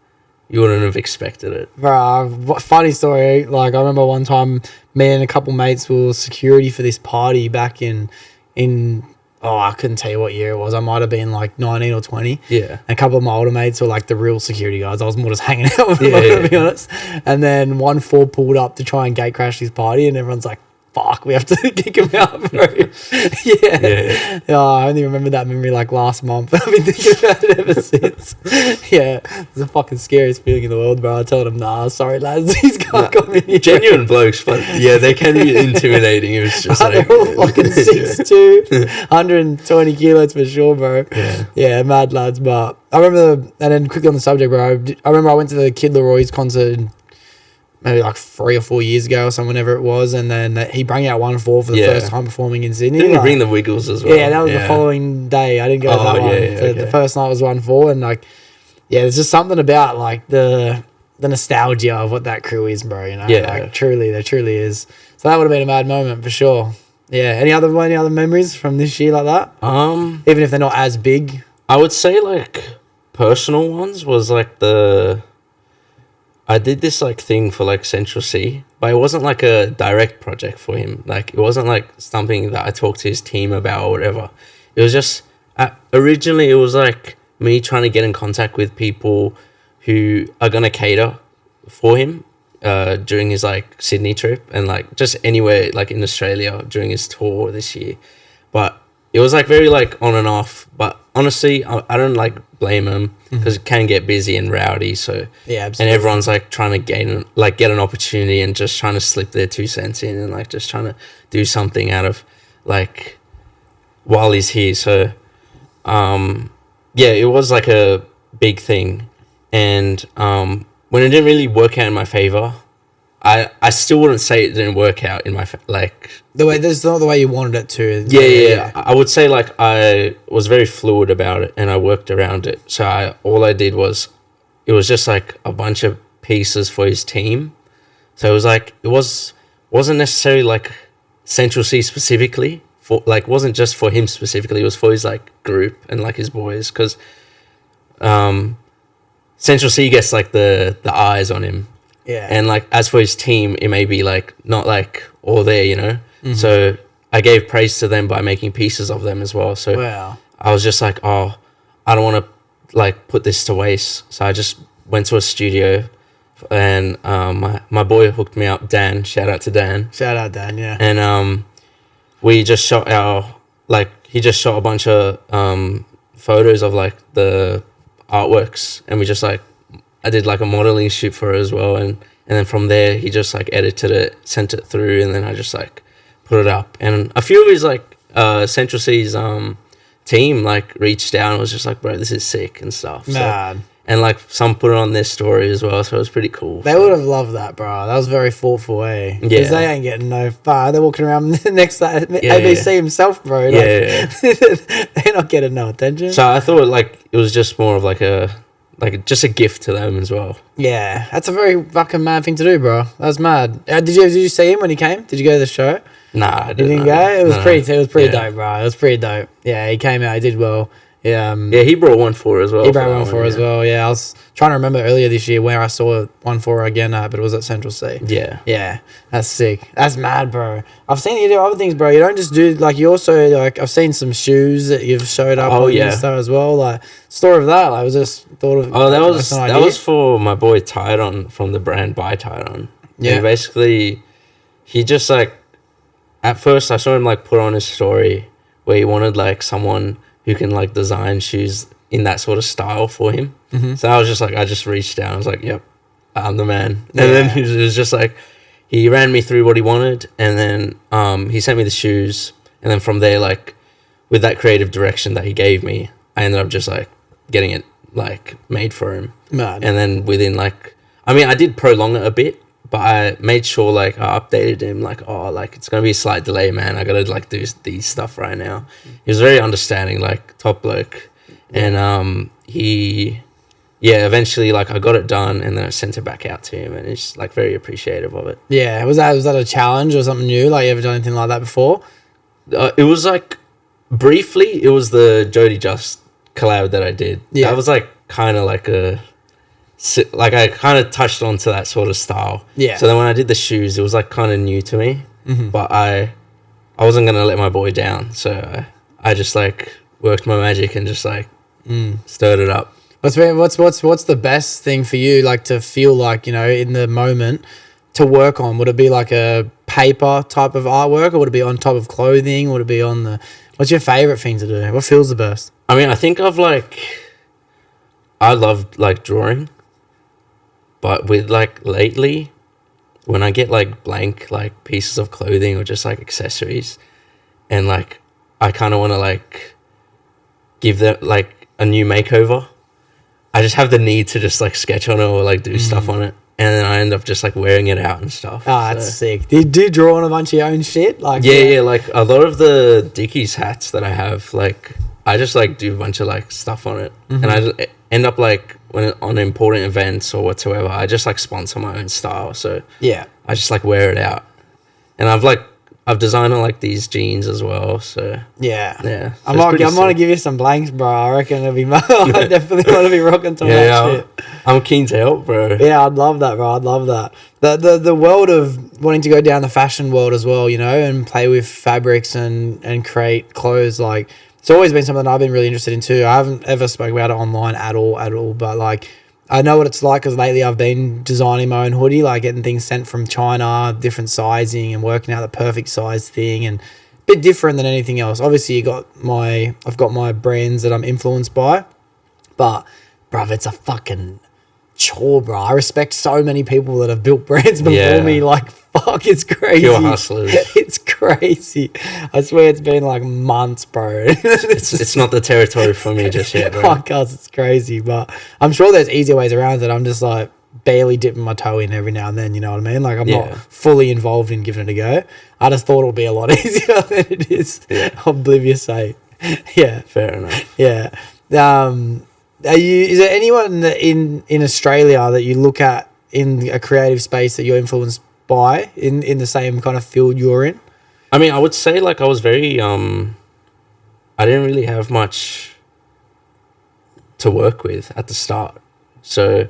you wouldn't have expected it. Bro, funny story. Like, I remember one time me and a couple mates were security for this party back in I couldn't tell you what year it was. I might have been, like, 19 or 20. Yeah. And a couple of my older mates were, like, the real security guys. I was more just hanging out with them, to be honest. And then 1-4 pulled up to try and gate crash this party, and everyone's like, fuck, we have to kick him out, bro. Yeah. Oh, I only remember that memory like last month. I've been thinking about it ever since. Yeah, it's the fucking scariest feeling in the world, bro. I told him, nah, sorry lads, these can't come in here. Genuine blokes, but yeah, they can be intimidating. It was just They're all fucking 6'2", 120 kilos for sure, bro. Yeah, mad lads. But I remember, and then quickly on the subject, bro, I remember I went to the Kid Leroy's concert maybe like 3 or 4 years ago or something, whenever it was, and then he brought out 1-4 for the first time performing in Sydney. Didn't bring the Wiggles as well. Yeah, that was the following day. I didn't go to that one. So the first night was 1-4, and like, yeah, there's just something about like the nostalgia of what that crew is, bro. You know, like truly, there truly is. So that would have been a mad moment for sure. Yeah. Any other memories from this year like that? Even if they're not as big. I would say like personal ones was like I did this like thing for like Central C, but it wasn't like a direct project for him. Like it wasn't like something that I talked to his team about or whatever. It was just originally it was like me trying to get in contact with people who are gonna cater for him during his like Sydney trip and like just anywhere like in Australia during his tour this year. But it was like very like on and off, but honestly, I don't like blame him because it can get busy and rowdy. So yeah, absolutely. And everyone's like trying to get an opportunity and just trying to slip their 2 cents in and like just trying to do something out of like while he's here. So yeah, it was like a big thing, and when it didn't really work out in my favor, I still wouldn't say it didn't work out in my like the way. That's not the way you wanted it to. Yeah. I would say like I was very fluid about it and I worked around it. So all I did was it was just like a bunch of pieces for his team. So it was like wasn't necessarily like Central C specifically for like wasn't just for him specifically. It was for his like group and like his boys because Central C gets like the eyes on him. Yeah. And like as for his team, it may be like not like all there, you know. So I gave praise to them by making pieces of them as well. So I was just like, oh, I don't want to like put this to waste. So I just went to a studio, and my boy hooked me up, Dan. Shout out to Dan. Shout out Dan, yeah. And we just shot he just shot a bunch of photos of like the artworks, and we just like. I did like a modeling shoot for her as well, and then from there he just like edited it, sent it through, and then I just like put it up. And a few of his like Central C's team like reached out and was just like, bro, this is sick and stuff. Mad. So, and like some put it on their story as well, so it was pretty cool. They would have loved that, bro. That was very thoughtful, eh? Yeah. Because they ain't getting no far. They're walking around next to ABC himself, bro. Like, they're not getting no attention. So I thought like it was just more of like just a gift to them as well. Yeah, that's a very fucking mad thing to do, bro. That was mad. Did you see him when he came? Did you go to the show? Nah, I didn't. You didn't go? It was pretty dope, bro. It was pretty dope. Yeah, he came out. He did well. Yeah, he brought 1-4 as well. He brought 1-4 as well. Yeah, I was trying to remember earlier this year where I saw 1-4 again at, but it was at Central C. Yeah, that's sick. That's mad, bro. I've seen you do other things, bro. You don't just do like you also like I've seen some shoes that you've showed up on Insta as well. Like story of that, like was just thought of. Oh, that was for my boy Tyron from the brand By Tyron. Yeah, and basically, he just like at first I saw him like put on his story where he wanted like someone who can like design shoes in that sort of style for him. So I was just like, I just reached out. I was like, yep, I'm the man. And then he was just like, he ran me through what he wanted, and then he sent me the shoes, and then from there, like with that creative direction that he gave me, I ended up just like getting it like made for him. Mad. And then within like, I mean, I did prolong it a bit, but I made sure like I updated him like, oh, like it's gonna be a slight delay, man. I gotta like do these stuff right now. He was very understanding, like top bloke, and he eventually like I got it done, and then I sent it back out to him, and he's like very appreciative of it. Yeah, was that a challenge or something new? Like you ever done anything like that before? It was like briefly. It was the Jody Just collab that I did. Yeah, that was like kind of like I kind of touched onto that sort of style. Yeah. So then when I did the shoes, it was like kind of new to me, but I wasn't gonna let my boy down. So I just like worked my magic and just like stirred it up. What's the best thing for you, like to feel like, you know, in the moment to work on? Would it be like a paper type of artwork, or would it be on top of clothing? Would it be on the? What's your favorite thing to do? What feels the best? I mean, I think I love like drawing, but with like lately, when I get like blank like pieces of clothing or just like accessories, and like I kind of want to like give them like a new makeover, I just have the need to just like sketch on it or like do stuff on it, and then I end up just like wearing it out and stuff. Oh, that's sick. Do you draw on a bunch of your own shit? Like yeah, like a lot of the Dickies hats that I have, like I just like do a bunch of like stuff on it, and I just end up like when on important events or whatsoever, I just like sponsor my own style. So yeah, I just like wear it out, and I've designed on like these jeans as well. So yeah. So I'm gonna give you some blanks, bro. I reckon it'll be. I definitely want to be rocking some of that shit. I'm keen to help, bro. Yeah, I'd love that, bro. I'd love that. The world of wanting to go down the fashion world as well, you know, and play with fabrics and create clothes, like it's always been something I've been really interested in too. I haven't ever spoke about it online at all, but like I know what it's like because lately I've been designing my own hoodie, like getting things sent from China, different sizing and working out the perfect size thing, and a bit different than anything else. Obviously, I've got my brands that I'm influenced by, but bruv, it's a fucking chore, bro. I respect so many people that have built brands before me. Like, fuck, it's crazy. Pure hustlers. It's crazy. I swear it's been like months, bro. It's not the territory for me just yet, bro. Oh, God, it's crazy. But I'm sure there's easier ways around it. I'm just like barely dipping my toe in every now and then, you know what I mean? Like, I'm not fully involved in giving it a go. I just thought it would be a lot easier than it is. Yeah. Oblivious sake. Yeah. Fair enough. Yeah. Is there anyone in Australia that you look at in a creative space that you're influenced by in the same kind of field you're in? I mean, I would say like I was very I didn't really have much to work with at the start. So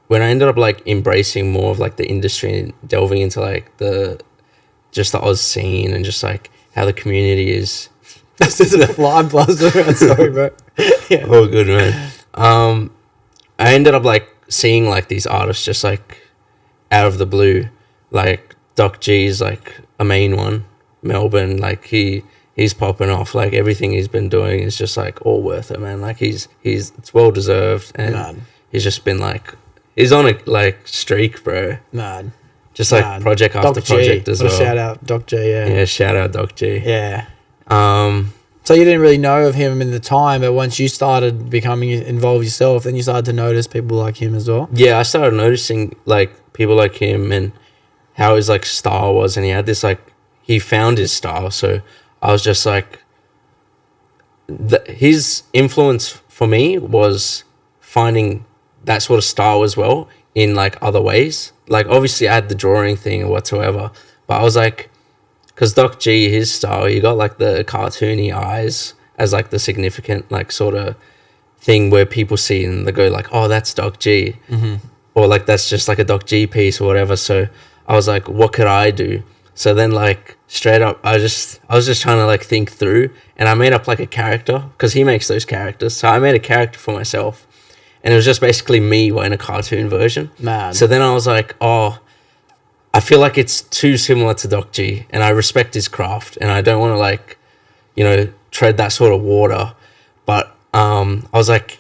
when I ended up like embracing more of like the industry and delving into like the Oz scene and just like how the community is. That's just a fly buzzed around. Sorry, bro. Yeah. Oh, good, man. I ended up like seeing like these artists just like out of the blue, like Doc G's like a main one, Melbourne. Like he's popping off. Like everything he's been doing is just like all worth it, man. Like he's it's well deserved, and he's just been like he's on a like streak, bro. Man. Just like project after project as well. Shout out Doc G, yeah. Yeah, shout out Doc G. Yeah. So you didn't really know of him in the time, but once you started becoming involved yourself, then you started to notice people like him as well. Yeah, I started noticing like people like him and how his like style was, and he had this like he found his style. So I was just like, his influence for me was finding that sort of style as well in like other ways. Like obviously I had the drawing thing or whatsoever, but I was like, because Doc G, his style, he got like the cartoony eyes as like the significant like sort of thing where people see and they go like, oh, that's Doc G. Mm-hmm. Or like that's just like a Doc G piece or whatever. So I was like, what could I do? So then like straight up, I was just trying to like think through, and I made up like a character because he makes those characters. So I made a character for myself, and it was just basically me in a cartoon version. Man. So then I was like, oh, I feel like it's too similar to Doc G, and I respect his craft, and I don't want to like, you know, tread that sort of water. But I was like,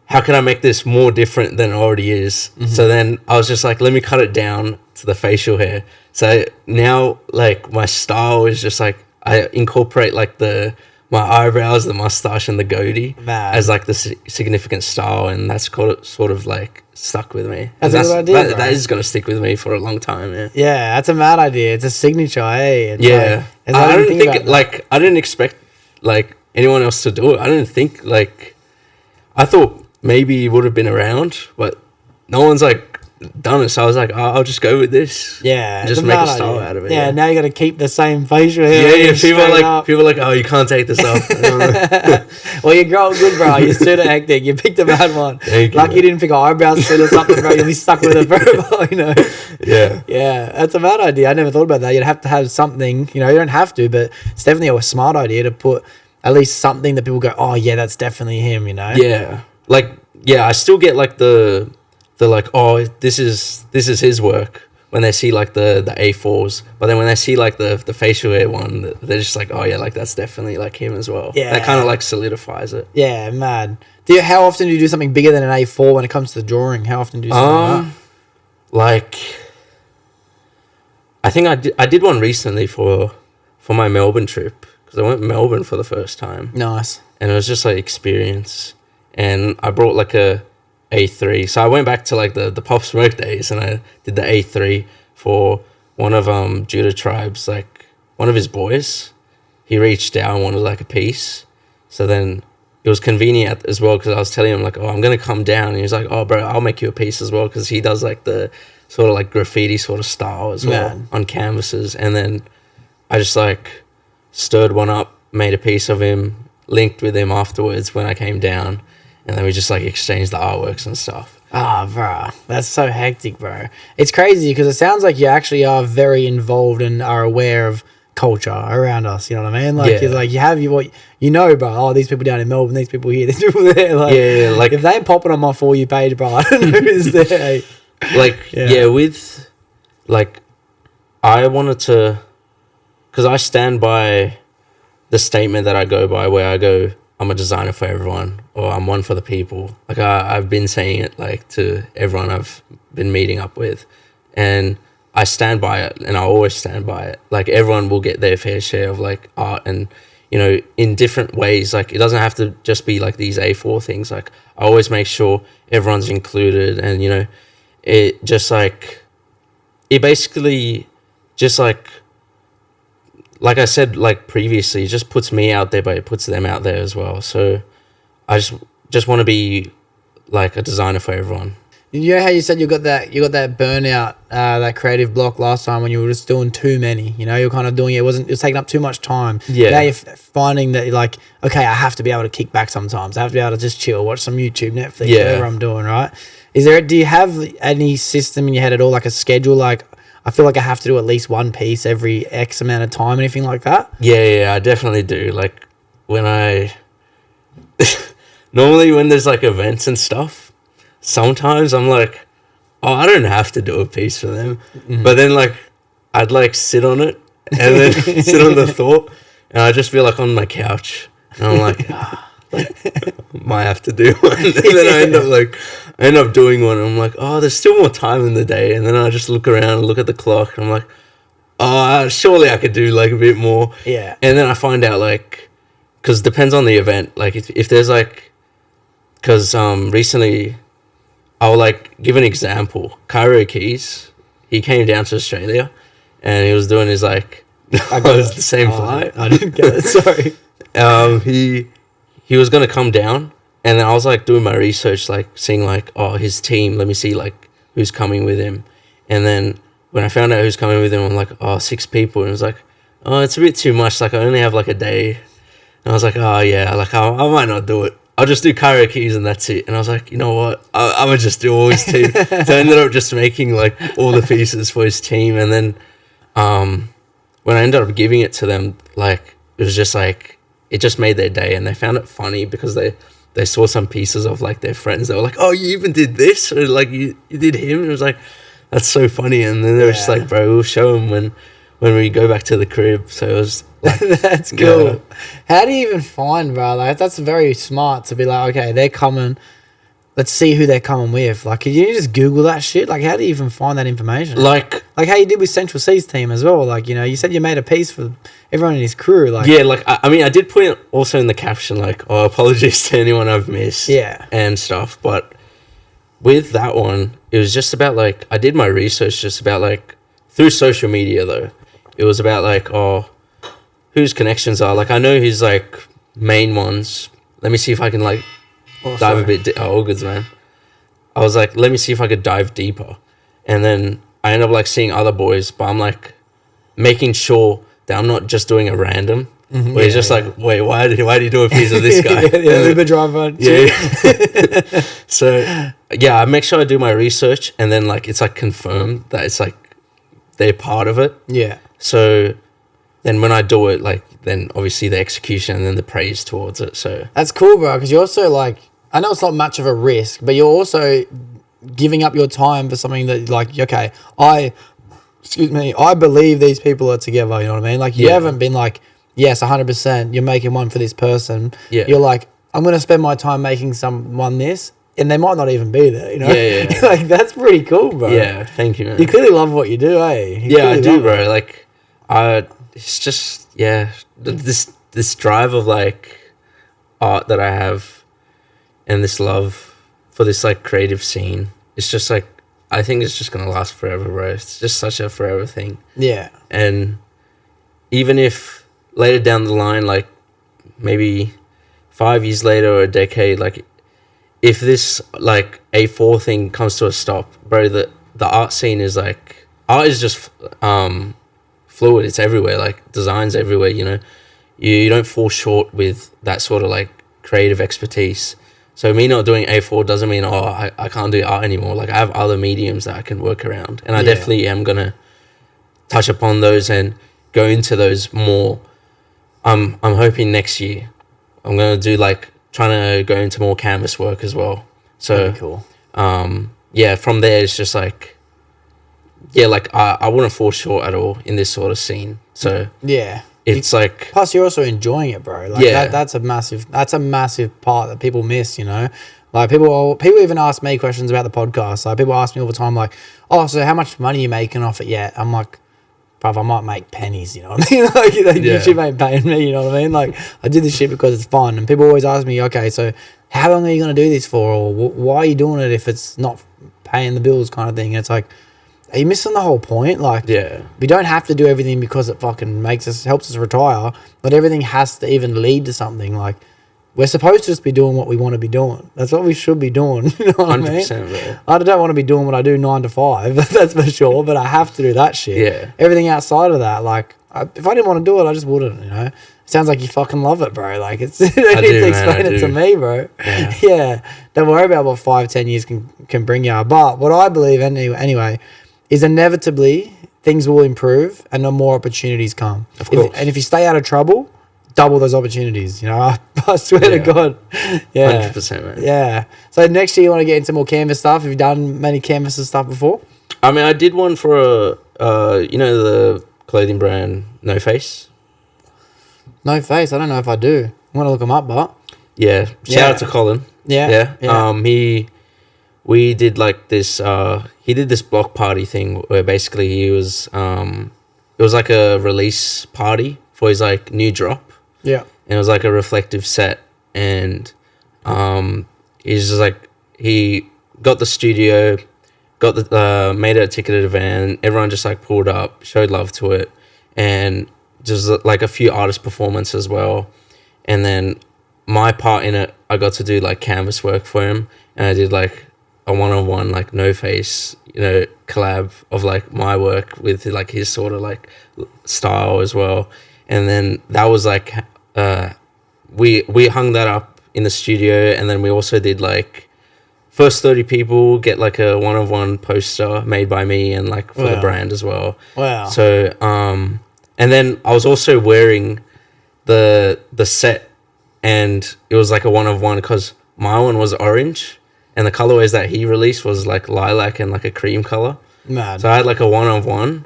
how can I make this more different than it already is? Mm-hmm. So then I was just like, let me cut it down to the facial hair. So now like my style is just like, I incorporate like my eyebrows, the mustache, and the goatee as like the significant style, and that's sort of like stuck with me. That's a good idea, that is gonna stick with me for a long time. Yeah, that's a mad idea. It's a signature, eh? Yeah, I didn't expect like anyone else to do it. I didn't think like, I thought maybe he would have been around, but no one's like done it. So I was like, I'll just go with this. Yeah, just make a style out of it. Yeah, now you got to keep the same facial hair. Yeah. People are like, oh, you can't take this off. Well, you're growing good, bro. You're pseudo hectic. You picked a bad one. Like you didn't pick an eyebrow set or something, bro. You'll be stuck with it forever, you know. Yeah, that's a bad idea. I never thought about that. You'd have to have something. You know, you don't have to, but it's definitely a smart idea to put at least something that people go, oh yeah, that's definitely him. You know. Yeah, like I still get like the like, oh, this is his work, when they see like the A4s, but then when they see like the facial hair one, they're just like, oh yeah, like that's definitely like him as well. Yeah. That kind of like solidifies it. Yeah, mad. How often do you do something bigger than an A4 when it comes to the drawing? How often do you do something like that? Like, I think I did one recently for my Melbourne trip, because I went to Melbourne for the first time. Nice. And it was just like experience, and I brought like a A3. So I went back to like the Pop Smoke days, and I did the A3 for one of Judah Tribe's, like one of his boys. He reached out and wanted like a piece, so then it was convenient as well, because I was telling him like, oh, I'm gonna come down, and he was like, oh bro, I'll make you a piece as well, because he does like the sort of like graffiti sort of style as well on canvases. And then I just like stirred one up, made a piece of him, linked with him afterwards when I came down, and then we just like exchanged the artworks and stuff. Ah, bro, that's so hectic, bro. It's crazy because it sounds like you actually are very involved and are aware of culture around us. You know what I mean? Like, it's like you have what you know, bro. Oh, these people down in Melbourne, these people here, these people there. Like, like if they ain't popping on my For You page, bro, I don't know who's there. Like, with like, I wanted to, because I stand by the statement that I go by, where I go, I'm a designer for everyone, or I'm one for the people. Like I've been saying it like to everyone I've been meeting up with, and I stand by it, and I always stand by it. Like everyone will get their fair share of like art, and you know, in different ways. Like it doesn't have to just be like these A4 things. Like I always make sure everyone's included, and you know, it just like, it basically just like I said like previously, it just puts me out there, but it puts them out there as well. So I just want to be like a designer for everyone. You know how you said you got that burnout, that creative block last time when you were just doing too many. You know, you're kind of doing it was taking up too much time. Yeah. Now you're finding that you're like, okay, I have to be able to kick back sometimes. I have to be able to just chill, watch some YouTube, Netflix, whatever I'm doing. Right? Do you have any system in your head at all, like a schedule? Like, I feel like I have to do at least one piece every X amount of time, anything like that? Yeah, I definitely do. Like when I normally when there's like events and stuff, sometimes I'm like, oh, I don't have to do a piece for them. Mm-hmm. But then like I'd like sit on it and then sit on the thought, and I just feel like on my couch, and I'm like, might have to do one. And then I end up doing one, and I'm like, oh, there's still more time in the day. And then I just look around and look at the clock, and I'm like, oh, surely I could do like a bit more. Yeah. And then I find out like, because it depends on the event. Like if there's like, because recently, I'll like give an example. Cairo Keys, he came down to Australia, and he was doing his like, it was the same flight. I didn't get it. Sorry. He was gonna come down, and then I was like doing my research, like seeing like, oh, his team. Let me see like who's coming with him. And then when I found out who's coming with him, I'm like, oh, 6 people. And it was like, oh, it's a bit too much. Like I only have like a day. And I was like, oh yeah, like I might not do it. I'll just do Cairo Keys and that's it. And I was like, you know what? I would just do all his team. So I ended up just making like all the pieces for his team. And then when I ended up giving it to them, like it was just like, it just made their day, and they found it funny because they saw some pieces of like their friends. They were like, oh, you even did this? Or like you did him? And it was like, that's so funny. And then they were just like, bro, we'll show them when we go back to the crib. So it was like, that's cool. Yeah. How do you even find, bro? Like that's very smart to be like, okay, they're coming. Let's see who they're coming with. Like, can you just Google that shit? Like, how do you even find that information? Like how you did with Central C's team as well. Like, you know, you said you made a piece for everyone in his crew. Like, yeah, like I mean, I did put it also in the caption, like, oh, apologies to anyone I've missed, and stuff. But with that one, it was just about like, I did my research just about like through social media though. It was about like, oh, whose connections are, like, I know his like main ones. Let me see if I can like dive a bit. All goods, man. I was like, let me see if I could dive deeper, and then I end up like seeing other boys, but I'm like making sure that I'm not just doing a random. Mm-hmm. Where he's just like, wait, why did you do a piece of this guy? the Uber driver. Yeah. So yeah, I make sure I do my research, and then like it's like confirmed that it's like they're part of it. Yeah. So then when I do it, like then obviously the execution and then the praise towards it. So that's cool, bro. Because you're also like, I know it's not much of a risk, but you're also giving up your time for something that like, okay, I excuse me, I believe these people are together, you know what I mean? Like, you haven't been like, yes, 100%, you're making one for this person. Yeah. You're like, I'm going to spend my time making someone this, and they might not even be there, you know? Yeah. Like, that's pretty cool, bro. Yeah, thank you, man. You clearly love what you do, eh? Yeah, I do, bro. Like, it's just, this drive of, like, art that I have and this love for this, like, creative scene. It's just, like, I think it's just going to last forever, bro. It's just such a forever thing. Yeah. And even if later down the line, like, maybe 5 years later or a decade, like, if this, like, A4 thing comes to a stop, bro, the art scene is, like, art is just fluid. It's everywhere, like, designs everywhere, you know. You don't fall short with that sort of, like, creative expertise. So me not doing A4 doesn't mean, I can't do art anymore. Like, I have other mediums that I can work around. And I definitely am going to touch upon those and go into those more. I'm hoping next year I'm going to do, like, trying to go into more canvas work as well. So, Very cool. From there, it's just, like, like, I wouldn't fall short at all in this sort of scene. So, yeah. It's like, plus you're also enjoying it, bro. Like, that's a massive part that people miss, you know. Like, people even ask me questions about the podcast. Like, people ask me all the time, like, oh, so how much money are you making off it yet? I'm like, bruv, I might make pennies, you know what I mean? Like, YouTube ain't paying me, you know what I mean? Like, I did this shit because it's fun. And people always ask me, okay, so how long are you going to do this for? Or why are you doing it if it's not paying the bills, kind of thing? And it's like, are you missing the whole point? Like, we don't have to do everything because it fucking helps us retire. But everything has to even lead to something. Like, we're supposed to just be doing what we want to be doing. That's what we should be doing. You know what 100%, I mean? Bro. I don't want to be doing what I do 9 to 5. That's for sure. But I have to do that shit. Yeah. Everything outside of that, like, if I didn't want to do it, I just wouldn't, you know? It sounds like you fucking love it, bro. Like, it's, you don't need to explain it to me, bro. Yeah. Don't worry about what 5-10 years can bring you. But what I believe anyway is inevitably things will improve and no more opportunities come. Of course. And if you stay out of trouble, double those opportunities, you know. I swear to God. Yeah. 100%, man. Yeah. So next year you want to get into more canvas stuff. Have you done many canvas and stuff before? I mean, I did one for the clothing brand No Face. No Face. I don't know if I do. I'm gonna look them up, but shout out to Colin. We did like this. He did this block party thing where basically he was. It was like a release party for his like new drop. Yeah. And it was like a reflective set, and he's just like he got the studio, got the made a ticketed van. Everyone just like pulled up, showed love to it, and just like a few artist performances as well. And then my part in it, I got to do like canvas work for him, and I did like a one-on-one like No Face, you know, collab of like my work with like his sort of like style as well. And then that was like we hung that up in the studio, and then we also did like first 30 people get like a one-on-one poster made by me and like for the brand as well. Wow. So and then I was also wearing the set, and it was like a one-of-one because my one was orange and the colorways that he released was like lilac and like a cream color. Mad. So I had like a one-of-one,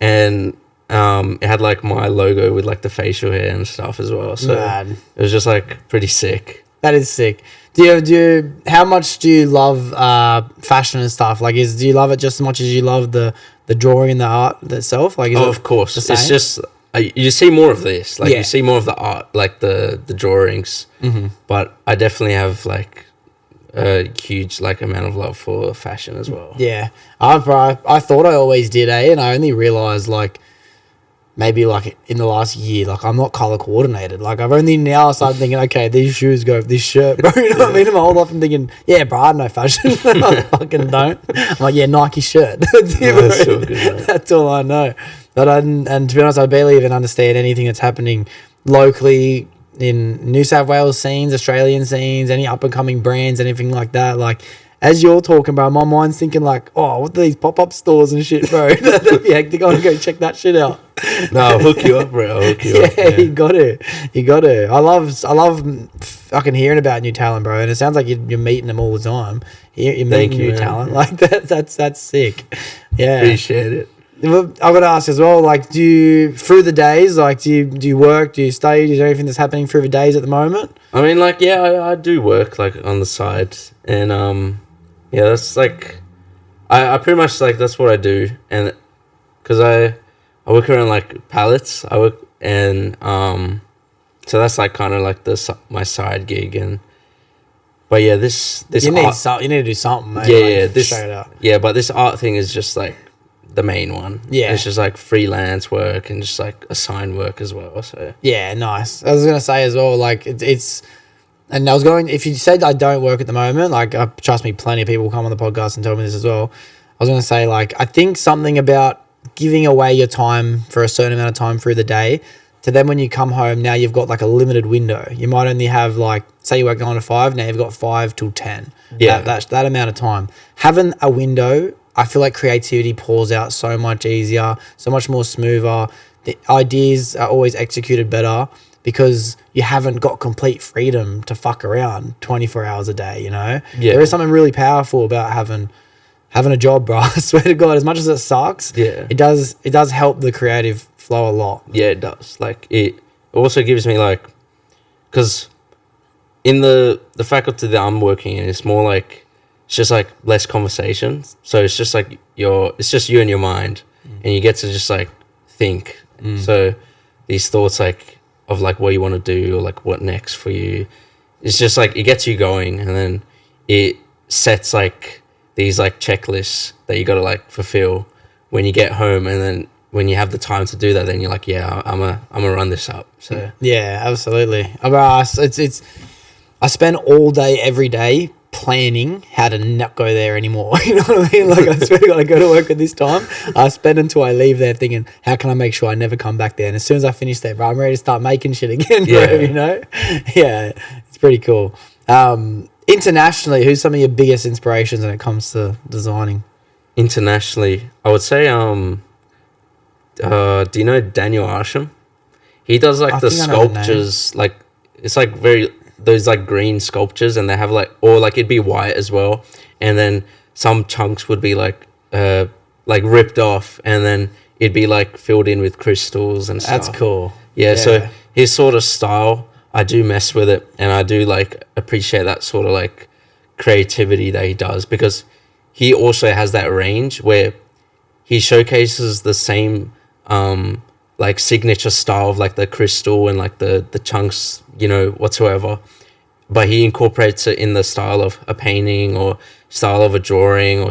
and it had like my logo with like the facial hair and stuff as well. So it was just like pretty sick. That is sick. How much do you love fashion and stuff? Like, do you love it just as much as you love the drawing and the art itself? Like, of course, it's just you see more of this. Like, you see more of the art, like the drawings. Mm-hmm. But I definitely have like a huge like amount of love for fashion as well. Yeah, I thought I always did, and I only realized like maybe like in the last year, like I'm not color coordinated. Like I've only now started thinking, okay, these shoes go with this shirt, bro. You know what I mean? My whole life I'm thinking, yeah, bro, I know fashion. I fucking don't. I'm like, yeah, Nike shirt. That's it, bro. That's so good, that's all I know. But and to be honest, I barely even understand anything that's happening locally in New South Wales scenes, Australian scenes, any up and coming brands, anything like that. Like, as you're talking, bro, my mind's thinking like, oh, what are these pop-up stores and shit, bro? That'd be hectic. I want to go check that shit out. No, I'll hook you up, bro. I'll hook you up. Yeah, you got to. I love fucking hearing about new talent, bro. And it sounds like you're meeting them all the time. You're meeting new talent. Like that's sick. Yeah. Appreciate it. Well, I've got to ask as well, like, do you, through the days, like, do you work, do you study, is there anything that's happening through the days at the moment? I mean, like, yeah, I do work, like, on the side. And, yeah, that's, like, I pretty much, like, that's what I do. And, because I work around, like, pallets. And, so that's, like, kind of, like, my side gig. And, but, yeah, this You need, art, you need to do something, mate. yeah, like, yeah, this, straight up. yeah, but this art thing is just, like, the main one. Yeah. It's just, like, freelance work and just, like, assigned work as well, so. Yeah, nice. I was going to say as well, like, it's and I was going, if you said I don't work at the moment, like, trust me, plenty of people come on the podcast and tell me this as well. I was going to say, like, I think something about giving away your time for a certain amount of time through the day to then when you come home, now you've got, like, a limited window. You might only have, like, say you work 9 to 5, now you've got 5 till 10. Yeah. That amount of time. Having a window, I feel like creativity pours out so much easier, so much more smoother. The ideas are always executed better because you haven't got complete freedom to fuck around 24 hours a day, you know? Yeah. There is something really powerful about having a job, bro. I swear to God, as much as it sucks, Yeah. it does help the creative flow a lot. Yeah, it does. Like, it also gives me, like, because in the faculty that I'm working in, it's more like, it's just, like, less conversations. So it's just, like, it's just you and your mind, and you get to just, like, think. So these thoughts, like, of, like, what you want to do or, like, what next for you, it's just, like, it gets you going, and then it sets, like, these, like, checklists that you got to, like, fulfill when you get home, and then when you have the time to do that, then you're like, yeah, I'm gonna run this up. So Yeah, absolutely. I spend all day, every day planning how to not go there anymore. You know what I mean? Like, I swear to God, I go to work at this time. I spend until I leave there thinking, how can I make sure I never come back there? And as soon as I finish there, bro, I'm ready to start making shit again, bro, Yeah. you know? Yeah, it's pretty cool. Internationally, who's some of your biggest inspirations when it comes to designing? internationally, I would say, do you know Daniel Arsham? He does, like, the think I know the name. sculptures, like, it's, like, those, like, green sculptures, and they have, like, or, like, it'd be white as well, and then some chunks would be, like, ripped off, and then it'd be, like, filled in with crystals and stuff. That's cool. Yeah, so his sort of style, I do mess with it, and I do, like, appreciate that sort of, like, creativity that he does, because he also has that range where he showcases the same like, signature style of, like, the crystal and, like, the chunks, you know, whatsoever, but he incorporates it in the style of a painting or style of a drawing or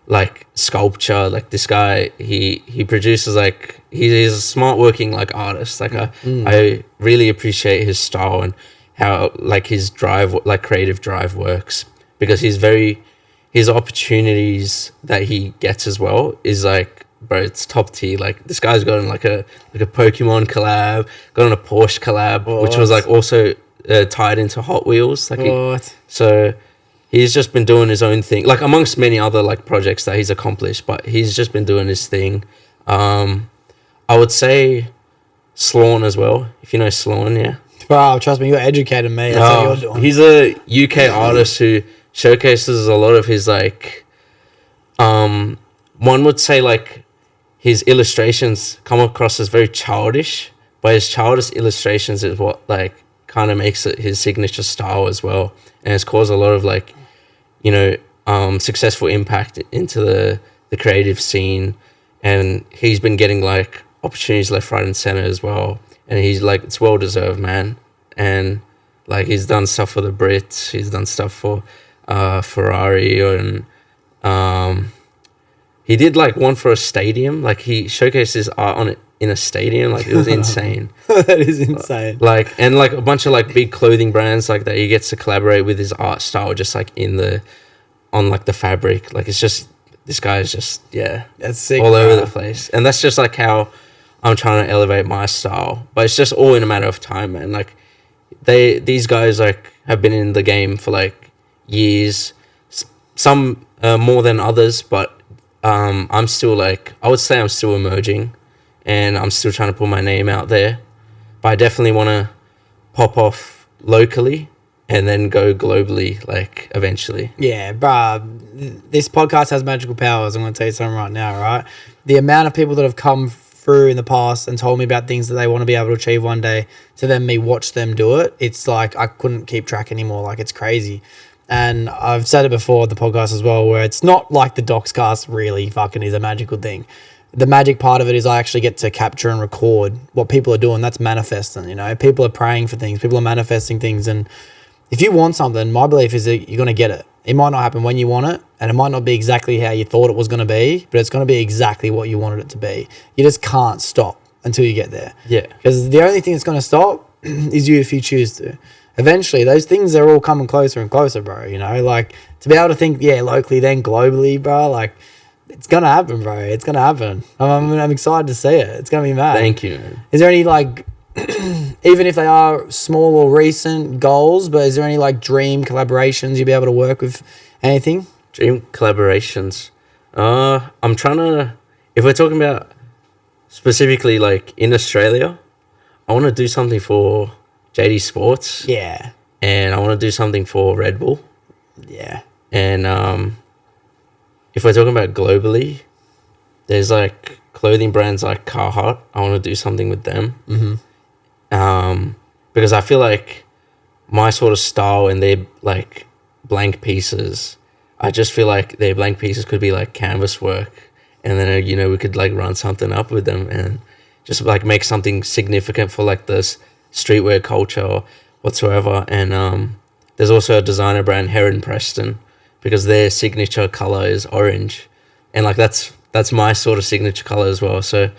like sculpture. Like, this guy, he produces, like, he's a smart working, like, artist. Like, I really appreciate his style and how, like, his drive, like, creative drive works, because his opportunities that he gets as well is, like, bro, it's top tier. Like, this guy's got on, like a Pokemon collab, got on a Porsche collab, which was, like, also tied into Hot Wheels. Like, so he's just been doing his own thing, like, amongst many other, like, projects that he's accomplished, but he's just been doing his thing. I would say Sloan as well, if you know Sloan. Yeah. Wow, trust me, you're educating me. That's what you're doing. He's a UK artist who showcases a lot of his, like, one would say, like, his illustrations come across as very childish, but his childish illustrations is what, like, kind of makes it his signature style as well, and it's caused a lot of, like, you know, successful impact into the creative scene, and he's been getting, like, opportunities left, right, and center as well, and he's, like, it's well deserved, man. And, like, he's done stuff for the Brits, he's done stuff for Ferrari, and he did, like, one for a stadium. Like, he showcased his art on it in a stadium. Like, it was insane. That is insane. Like, and, like, a bunch of, like, big clothing brands, like, that he gets to collaborate with his art style, just, like, on, like, the fabric. Like, it's just, this guy is just, yeah, That's sick, all over bro. the place. And that's just, like, how I'm trying to elevate my style. But it's just all in a matter of time, man. Like, these guys, like, have been in the game for, like, years. Some more than others, but I'm still, like, I would say I'm still emerging, and I'm still trying to put my name out there, but I definitely want to pop off locally and then go globally, like eventually. Yeah, bruh, this podcast has magical powers. I'm going to tell you something right now, right? The amount of people that have come through in the past and told me about things that they want to be able to achieve one day, to then me watch them do it, it's like I couldn't keep track anymore. Like, it's crazy. And I've said it before on the podcast as well, where it's not like the Doxcast really fucking is a magical thing. The magic part of it is I actually get to capture and record what people are doing. That's manifesting, you know? People are praying for things. People are manifesting things. And if you want something, my belief is that you're going to get it. It might not happen when you want it, and it might not be exactly how you thought it was going to be, but it's going to be exactly what you wanted it to be. You just can't stop until you get there. Yeah. Because the only thing that's going to stop is you if you choose to. Eventually, those things are all coming closer and closer, bro. You know, like, to be able to think, yeah, locally, then globally, bro, like, it's going to happen, bro. It's going to happen. I'm excited to see it. It's going to be mad. Thank you, man. Is there any, like, even if they are small or recent goals, but is there any, like, dream collaborations you'll be able to work with? Anything? Dream collaborations. I'm trying to, if we're talking about specifically, like, in Australia, I want to do something for JD Sports. Yeah. And I want to do something for Red Bull. Yeah. And if we're talking about globally, there's like clothing brands like Carhartt. I want to do something with them. Because I feel like my sort of style and their like blank pieces, I just feel like their blank pieces could be like canvas work, and then you know we could like run something up with them and just like make something significant for like this streetwear culture or whatsoever. And there's also a designer brand, Heron Preston, because their signature color is orange, and like that's my sort of signature color as well. So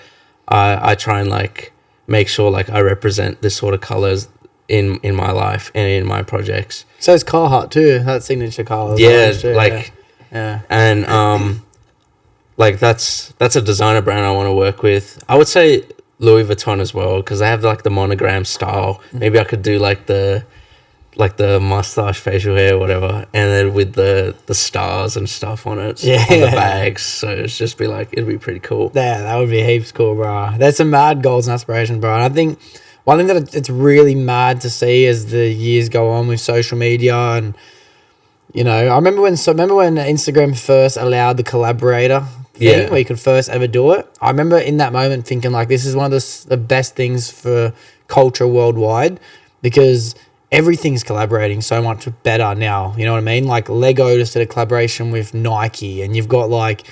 I try and like make sure like I represent this sort of colors in my life and in my projects. So it's Carhartt too, that signature color. Yeah, too, like yeah. And like that's a designer brand I want to work with. I would say Louis Vuitton as well, because they have like the monogram style. Maybe I could do like the mustache facial hair, whatever, and then with the stars and stuff on it, on the bags. So it's just be like, it'd be pretty cool. Yeah, that would be heaps cool, bro. There's some mad goals and aspirations, bro. And I think one thing that it's really mad to see as the years go on with social media, and you know, I remember when Instagram first allowed the collaborator thing, where you could first ever do it. I remember in that moment thinking like, this is one of the best things for culture worldwide, because everything's collaborating so much better now. You know what I mean? Like Lego just did a collaboration with Nike, and you've got like,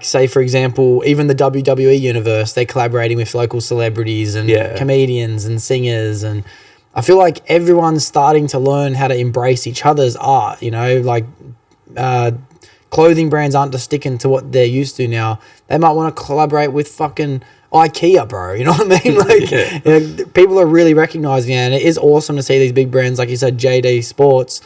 say for example, even the WWE universe, they're collaborating with local celebrities and comedians and singers. And I feel like everyone's starting to learn how to embrace each other's art, you know, like clothing brands aren't just sticking to what they're used to now. They might want to collaborate with fucking IKEA, bro. You know what I mean? Like, you know, people are really recognizing it, and it is awesome to see these big brands, like you said, JD Sports.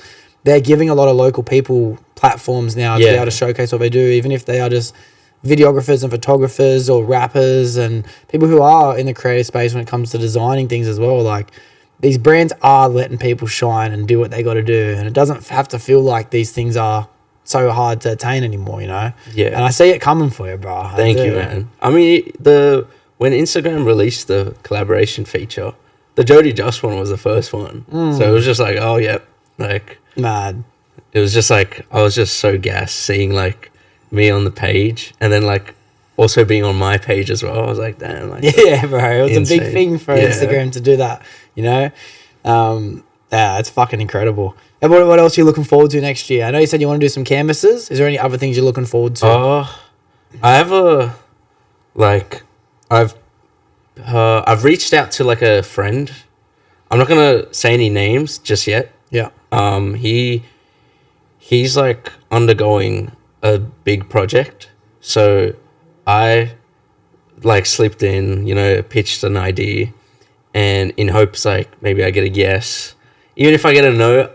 They're giving a lot of local people platforms now to be able to showcase what they do, even if they are just videographers and photographers or rappers and people who are in the creative space when it comes to designing things as well. Like, these brands are letting people shine and do what they got to do, and it doesn't have to feel like these things are so hard to attain anymore, you know? Yeah. And I see it coming for you, bro. Thank you, man. I mean, when Instagram released the collaboration feature, the Jody Just one was the first one. So it was just like, oh, yeah. Like, mad. It was just like, I was just so gassed seeing like me on the page, and then like also being on my page as well. I was like, damn. Like, yeah, bro. It was insane. A big thing for Instagram to do that, you know? Yeah, it's fucking incredible. And what else are you looking forward to next year? I know you said you want to do some canvases. Is there any other things you're looking forward to? I have I've reached out to like a friend. I'm not gonna say any names just yet. Yeah. He's like undergoing a big project, so I like slipped in, you know, pitched an idea, and in hopes like maybe I get a yes. Even if I get a no,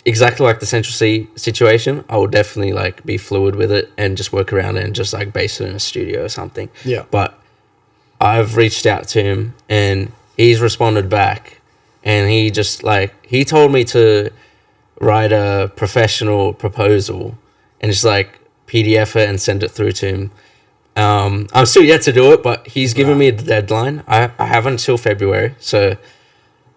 exactly like the Central C situation, I will definitely like be fluid with it and just work around it and just like base it in a studio or something. Yeah. But I've reached out to him and he's responded back, and he just like, he told me to write a professional proposal and just like PDF it and send it through to him. I'm still yet to do it, but he's given me the deadline. I have until February. So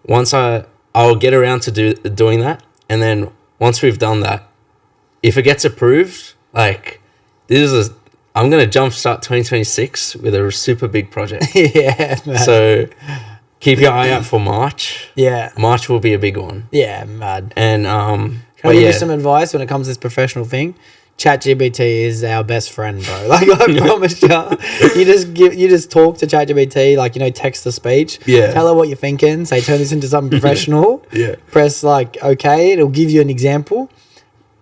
once I I'll get around to doing that, and then once we've done that, if it gets approved, like I'm gonna jumpstart 2026 with a super big project. Yeah, man. So keep your eye out for March. Yeah. March will be a big one. Yeah, mad. And Can I give you some advice when it comes to this professional thing? ChatGPT is our best friend, bro. Like, I promise you just talk to ChatGPT, like, text to speech. Yeah. Tell her what you're thinking. Say, turn this into something professional. Yeah. Press like okay. It'll give you an example.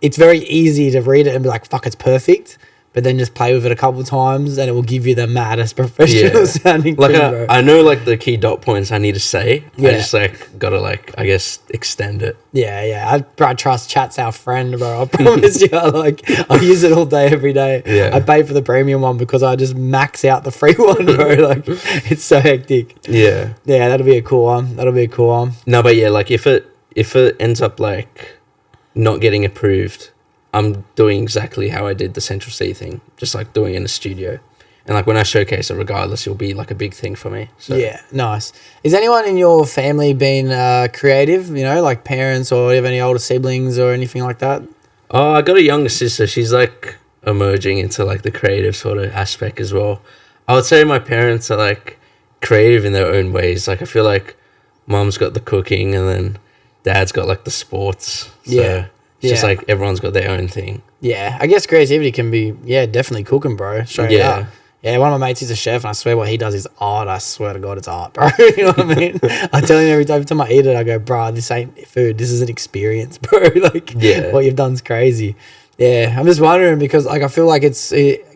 It's very easy to read it and be like, fuck, it's perfect. But then just play with it a couple of times and it will give you the maddest professional sounding like thing, bro. I know like the key dot points I need to say. Yeah. I just like gotta like I guess extend it. Yeah. I trust Chat's our friend, bro. I promise you. I use it all day, every day. Yeah. I pay for the premium one because I just max out the free one, bro. Like, it's so hectic. Yeah. Yeah, that'll be a cool one. No, but yeah, like if it ends up like not getting approved, I'm doing exactly how I did the Central C thing, just like doing it in a studio. And like when I showcase it, regardless, it'll be like a big thing for me. So. Yeah, nice. Is anyone in your family been creative, like parents, or do you have any older siblings or anything like that? Oh, I got a younger sister. She's like emerging into like the creative sort of aspect as well. I would say my parents are like creative in their own ways. Like I feel like mom's got the cooking and then dad's got like the sports. So it's just like everyone's got their own thing. Yeah, I guess creativity can be, definitely cooking, bro. Straight up. Yeah, one of my mates is a chef, and I swear what he does is art. I swear to God, it's art, bro. You know what I mean? I tell him every time I eat it, I go, bro, this ain't food. This is an experience, bro. Like, what you've done's crazy. Yeah, I'm just wondering because, like, I feel like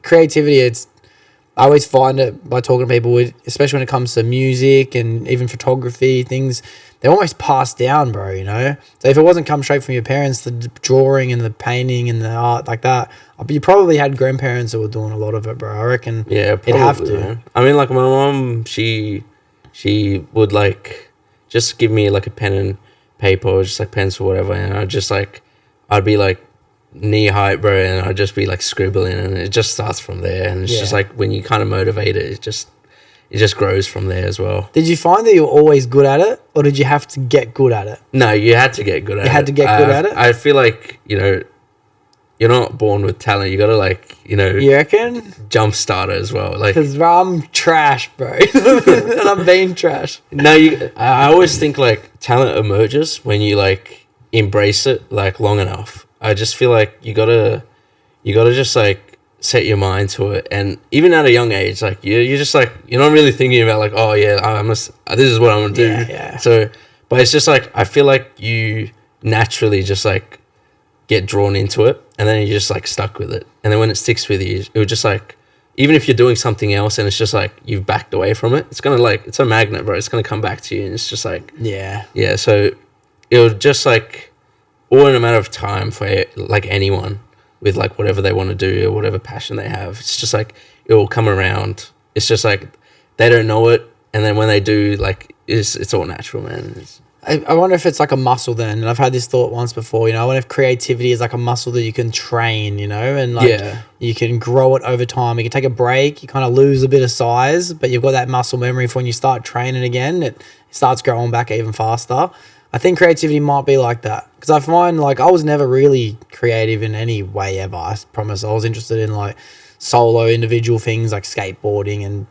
creativity. I always find it by talking to people, especially when it comes to music and even photography, things, they're almost passed down, bro, So if it wasn't come straight from your parents, the drawing and the painting and the art like that, you probably had grandparents that were doing a lot of it, bro. I reckon it'd have to. Man. I mean, like my mom, she would like just give me like a pen and paper or just like pencil, whatever, and I'd be like knee height, bro, and I'd just be like scribbling, and it just starts from there. And it's just like when you kind of motivate it, it just grows from there as well. Did you find that you were always good at it, or did you have to get good at it? No, you had to get good at it. You had to get good at it? I feel like, you're not born with talent. You got to like, You reckon? Jumpstart it as well. Like, because I'm trash, bro. And I'm being trash. No, I always think like talent emerges when you like embrace it like long enough. I just feel like you gotta just like set your mind to it, and even at a young age, like you're just like you're not really thinking about like, oh yeah, this is what I'm gonna do. Yeah. So, but it's just like I feel like you naturally just like get drawn into it, and then you're just like stuck with it, and then when it sticks with you, it would just like even if you're doing something else and it's just like you've backed away from it, it's gonna like it's a magnet, bro. It's gonna come back to you, and it's just like yeah. So it'll just like. All in a matter of time for like anyone with like whatever they want to do or whatever passion they have. It's just like it will come around. It's just like they don't know it, and then when they do, like it's all natural, man. I wonder if it's like a muscle then, and I've had this thought once before. I wonder if creativity is like a muscle that you can train, and like you can grow it over time. You can take a break, you kind of lose a bit of size, but you've got that muscle memory for when you start training again. It starts growing back even faster. I think creativity might be like that because I find like I was never really creative in any way ever. I promise. I was interested in like solo individual things like skateboarding and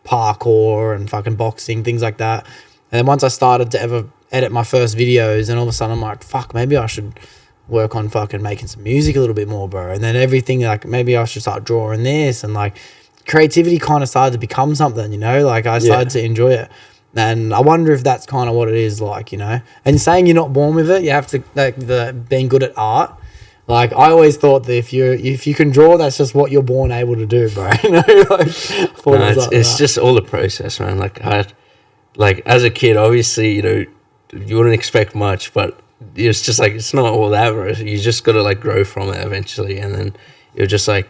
parkour and fucking boxing, things like that. And then once I started to ever edit my first videos, and all of a sudden I'm like, fuck, maybe I should work on fucking making some music a little bit more, bro. And then everything like maybe I should start drawing this, and like creativity kind of started to become something, like I started to enjoy it. And I wonder if that's kind of what it is like, And saying you're not born with it, you have to like being good at art. Like I always thought that if you can draw, that's just what you're born able to do, bro. It's just all the process, man. Like as a kid, obviously, you wouldn't expect much, but it's just like it's not all that, bro. You just gotta like grow from it eventually, and then you're just like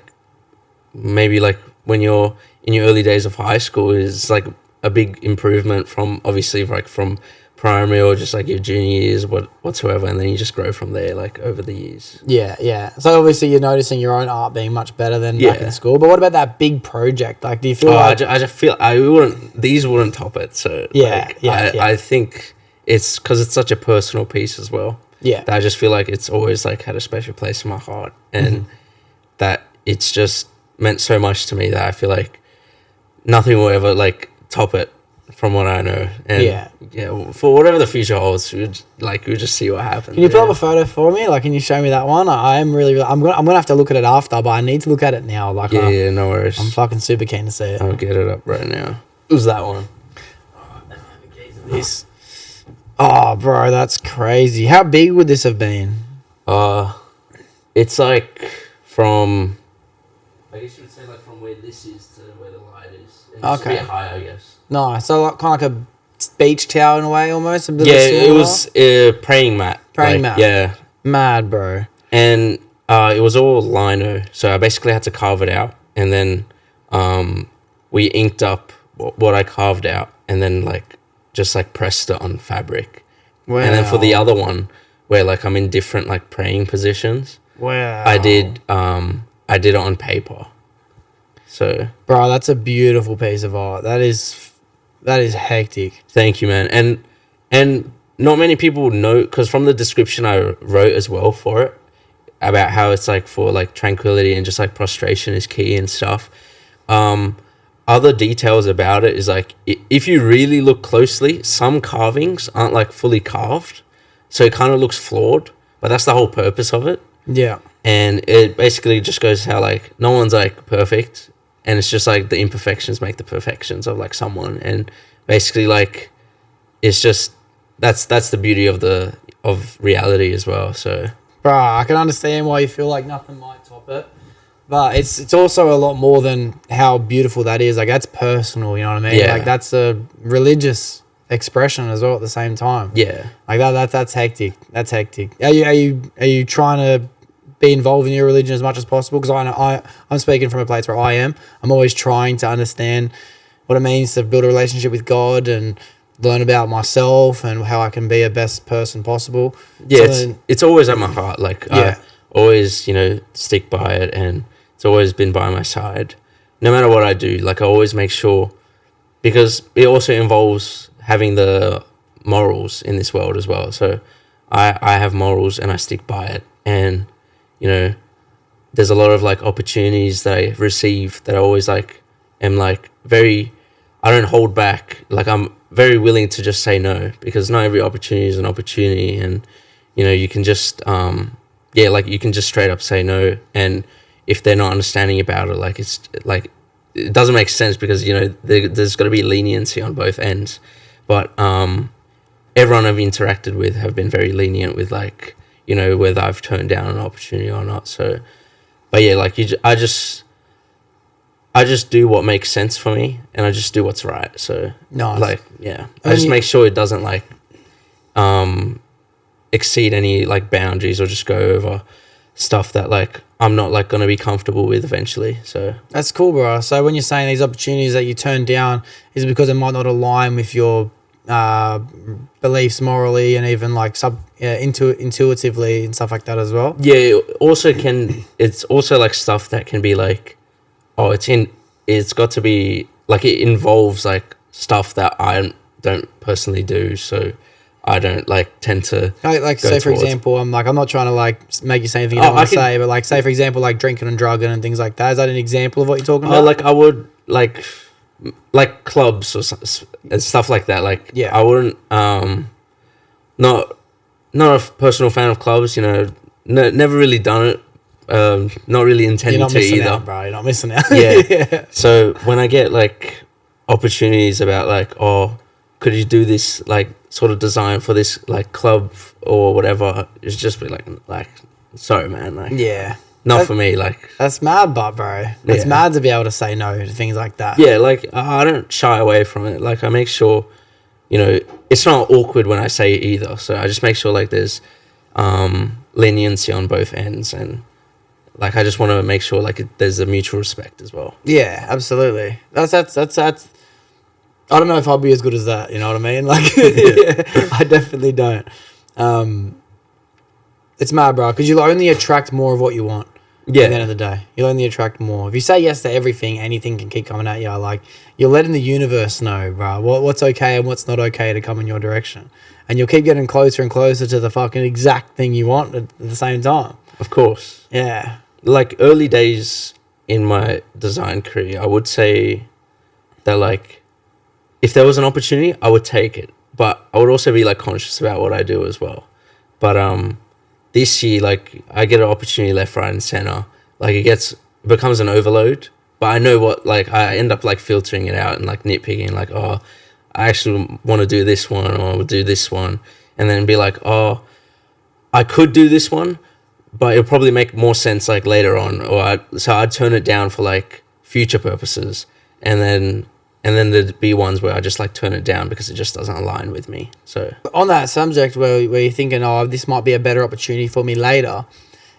maybe like when you're in your early days of high school is like a big improvement from obviously like from primary or just like your junior years whatsoever, and then you just grow from there like over the years. So obviously you're noticing your own art being much better than back in school, but what about that big project? Like do you feel I just feel these wouldn't top it, so I think it's because it's such a personal piece as well. Yeah. That I just feel like it's always like had a special place in my heart, and that it's just meant so much to me that I feel like nothing will ever like top it from what I know. And yeah, for whatever the future holds, we'll just see what happens. Can you pull up a photo for me? Like, can you show me that one? I'm gonna have to look at it after, but I need to look at it now. Like, yeah, no worries. I'm fucking super keen to see it. I'll get it up right now. Who's that one? This. Oh, bro, that's crazy. How big would this have been? It's like from, I guess you would say like from where this is to where the light is. And it's a bit high, I guess. Nice. So like kind of like a beach towel in a way, almost. It was a praying mat. Praying mat. Yeah. Mad, bro. And it was all lino, so I basically had to carve it out, and then we inked up what I carved out, and then like just like pressed it on fabric. Wow. And then for the other one, where like I'm in different like praying positions, wow, I did it on paper. So, bro, that's a beautiful piece of art. That is hectic. Thank you, man. And not many people know, because from the description I wrote as well for it, about how it's like for like tranquility and just like prostration is key and stuff. Other details about it is like, if you really look closely, some carvings aren't like fully carved, so it kind of looks flawed, but that's the whole purpose of it. Yeah. And it basically just goes how like no one's like perfect, and it's just like the imperfections make the perfections of like someone, and basically like it's just that's the beauty of reality as well. So, bro, I can understand why you feel like nothing might top it. But it's also a lot more than how beautiful that is. Like, that's personal, you know what I mean? Yeah. Like, that's a religious expression as well at the same time. Yeah. Like, that's hectic. That's hectic. Are you trying to be involved in your religion as much as possible? Because I'm speaking from a place where I am. I'm always trying to understand what it means to build a relationship with God and learn about myself and how I can be a best person possible. Yeah, it's always at my heart. Like, yeah. I always, stick by it, and it's always been by my side. No matter what I do, like I always make sure, because it also involves having the morals in this world as well. So I have morals and I stick by it. And, there's a lot of like opportunities that I receive that I always like am like I don't hold back. Like I'm very willing to just say no, because not every opportunity is an opportunity. And, you can just, you can just straight up say no. And if they're not understanding about it, like it's like it doesn't make sense, because there's got to be leniency on both ends. But everyone I've interacted with have been very lenient with like whether I've turned down an opportunity or not. So, but yeah, like I just do what makes sense for me, and I just do what's right. So nice. Like I just make sure it doesn't like exceed any like boundaries or just go over stuff that like I'm not like going to be comfortable with eventually. So that's cool, bro. So when you're saying these opportunities that you turn down, is it because it might not align with your beliefs morally and even like intuitively and stuff like that as well? Yeah, it's also like stuff that can be like, it's got to be like, it involves like stuff that I don't personally do, so I don't like tend to like say for example, I'm not trying to like make you say anything you don't want to say, but like say for example like drinking and drugging and things like that. Is that an example of what you're talking about? Like I would like clubs and stuff like that. Like I wouldn't not a personal fan of clubs. Never really done it. Not really intending to either. Out, bro. You're not missing out. Yeah. So when I get like opportunities about like, could you do this like sort of design for this like club or whatever, it's just be like sorry man, like not for me. Like that's mad, but bro, it's mad to be able to say no to things like that. Yeah, like I don't shy away from it. Like I make sure it's not awkward when I say it either, so I just make sure like there's leniency on both ends, and like I just want to make sure like there's a mutual respect as well. Yeah, absolutely. That's I don't know if I'll be as good as that, you know what I mean? Like, I definitely don't. It's mad, bro, because you'll only attract more of what you want. Yeah. At the end of the day, you'll only attract more. If you say yes to everything, anything can keep coming at you. Like, you're letting the universe know, bro, what's okay and what's not okay to come in your direction. And you'll keep getting closer and closer to the fucking exact thing you want at the same time. Of course. Yeah. Like, early days in my design career, I would say that, like, if there was an opportunity, I would take it. But I would also be, like, conscious about what I do as well. But this year, like, I get an opportunity left, right, and center. Like, it becomes an overload. But I know what, like, I end up, like, filtering it out and, like, nitpicking, like, oh, I actually want to do this one, or I would do this one. And then be like, oh, I could do this one, but it'll probably make more sense, like, later on. So I'd turn it down for, like, future purposes. And then there'd be ones where I just, like, turn it down because it just doesn't align with me. So on that subject where you're thinking, oh, this might be a better opportunity for me later,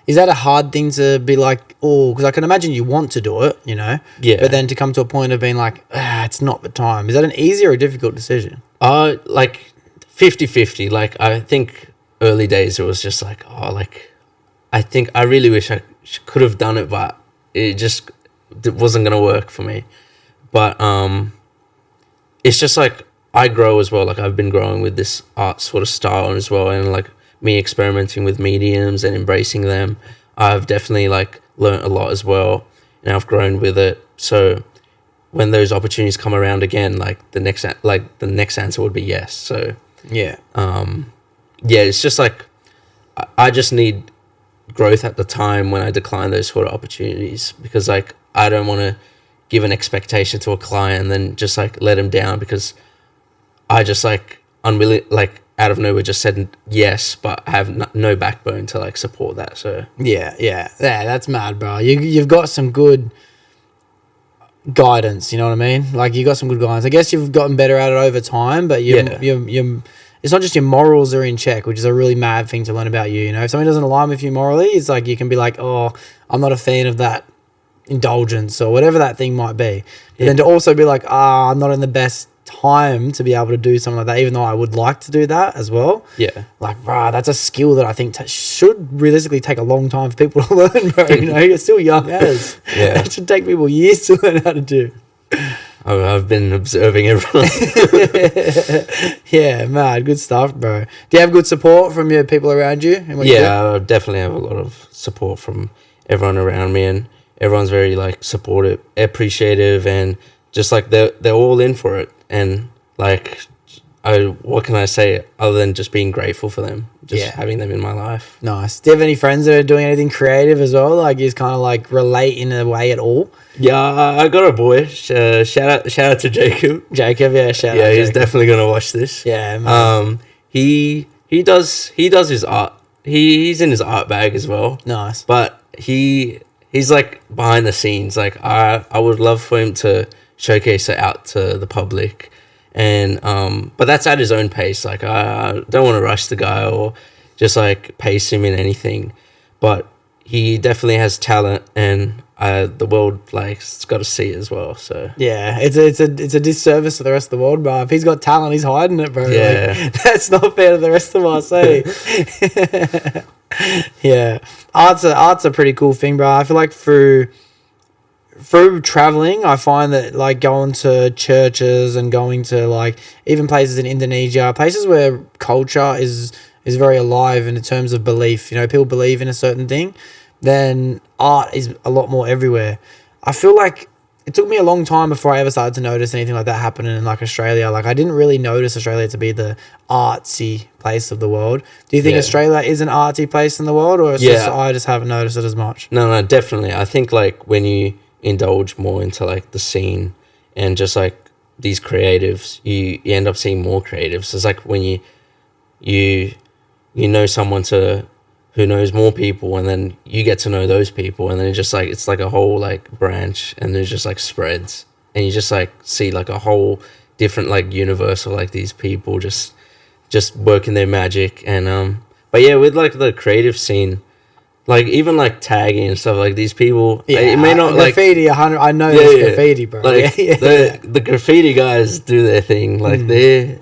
is that a hard thing to be like, oh, because I can imagine you want to do it, you know? Yeah. But then to come to a point of being like, it's not the time. Is that an easy or a difficult decision? Like 50-50. Like, I think early days it was just like, oh, like, I think I really wish I could have done it, but it wasn't going to work for me. But it's just like I grow as well. Like, I've been growing with this art sort of style as well, and like me experimenting with mediums and embracing them. I've definitely, like, learned a lot as well, and I've grown with it. So when those opportunities come around again, like the next answer would be yes. So yeah, it's just like I just need growth at the time when I decline those sort of opportunities, because, like, I don't want to give an expectation to a client and then just, like, let him down because I just, like, unwilling, like, out of nowhere just said yes, but I have no backbone to, like, support that. So yeah, that's mad, bro. You've got some good guidance, you know what I mean? Like, you got some good guidance. I guess you've gotten better at it over time, but you're it's not just your morals are in check, which is a really mad thing to learn about you. You know, if something doesn't align with you morally, it's like you can be like, oh, I'm not a fan of that indulgence or whatever that thing might be. But then to also be like, I'm not in the best time to be able to do something like that, even though I would like to do that as well. Yeah. Like, bro, that's a skill that I think should realistically take a long time for people to learn, bro. You know, you're still young as. Yeah. It should take people years to learn how to do. I've been observing everyone. Yeah, mad. Good stuff, bro. Do you have good support from your people around you? Yeah, I definitely have a lot of support from everyone around me, and everyone's very, like, supportive, appreciative, and just, like, they're all in for it. And, like, what can I say other than just being grateful for them, just having them in my life. Nice. Do you have any friends that are doing anything creative as well? Like, you just kind of, like, relate in a way at all? Yeah, I got a boy. Shout out to Jacob. Jacob, yeah, shout out. Yeah, he's Jacob. definitely gonna watch this. Yeah, man. He does his art. He's in his art bag as well. Nice. But he's, like, behind the scenes. Like, I would love for him to showcase it out to the public, and but that's at his own pace. Like, I don't want to rush the guy or just, like, pace him in anything, but he definitely has talent, and the world, like, it's got to see it as well. So yeah, it's a disservice to the rest of the world, bro. If he's got talent, he's hiding it, bro. Yeah. Like, that's not fair to the rest of us, eh? Yeah, art's a pretty cool thing, bro. I feel like through traveling, I find that, like, going to churches and going to, like, even places in Indonesia, places where culture is very alive in terms of belief. You know, people believe in a certain thing, then art is a lot more everywhere. I feel like it took me a long time before I ever started to notice anything like that happening in, like, Australia. Like, I didn't really notice Australia to be the artsy place of the world. Do you think Australia is an artsy place in the world, or I just haven't noticed it as much? No, definitely. I think, like, when you indulge more into, like, the scene and just, like, these creatives, you end up seeing more creatives. It's like when you know someone who knows more people, and then you get to know those people, and then it's like a whole, like, branch, and it just, like, spreads, and you just, like, see, like, a whole different, like, universe of, like, these people just working their magic. And but yeah, with, like, the creative scene, like, even, like, tagging and stuff, like, these people, it may not, like, graffiti. 100. I know it's graffiti, bro. Like, the graffiti guys do their thing. Like, they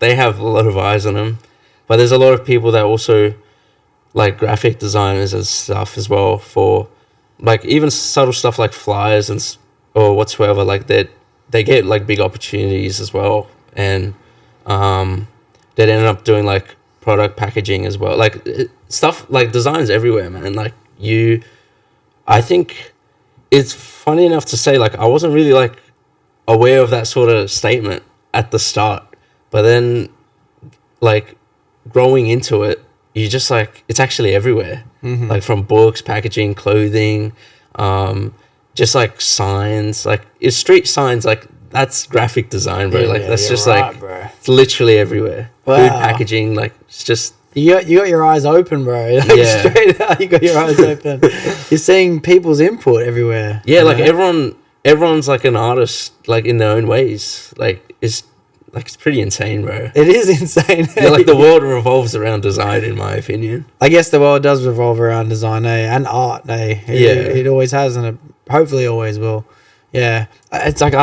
have a lot of eyes on them, but there's a lot of people that also, like graphic designers and stuff as well for like even subtle stuff like flyers or whatsoever. Like they get like big opportunities as well, and they ended up doing like product packaging as well. Like stuff like designs everywhere, man. Like I think it's funny enough to say like I wasn't really like aware of that sort of statement at the start, but then like growing into it, you just like it's actually everywhere. Like from books, packaging, clothing, just like signs, like it's street signs, like that's graphic design, bro. Like that's just right, like bro. it's literally everywhere. Wow. Food packaging, like it's just You got your eyes open, bro. Like, Yeah. straight out, you got your eyes open. You're seeing people's input everywhere. yeah, you like know? everyone's like an artist, like in their own ways. Like it's pretty insane, bro. It is insane. Yeah, like the world revolves around design, in my opinion. I guess the world does revolve around design, and art, It always has, and it hopefully always will. Yeah, it's like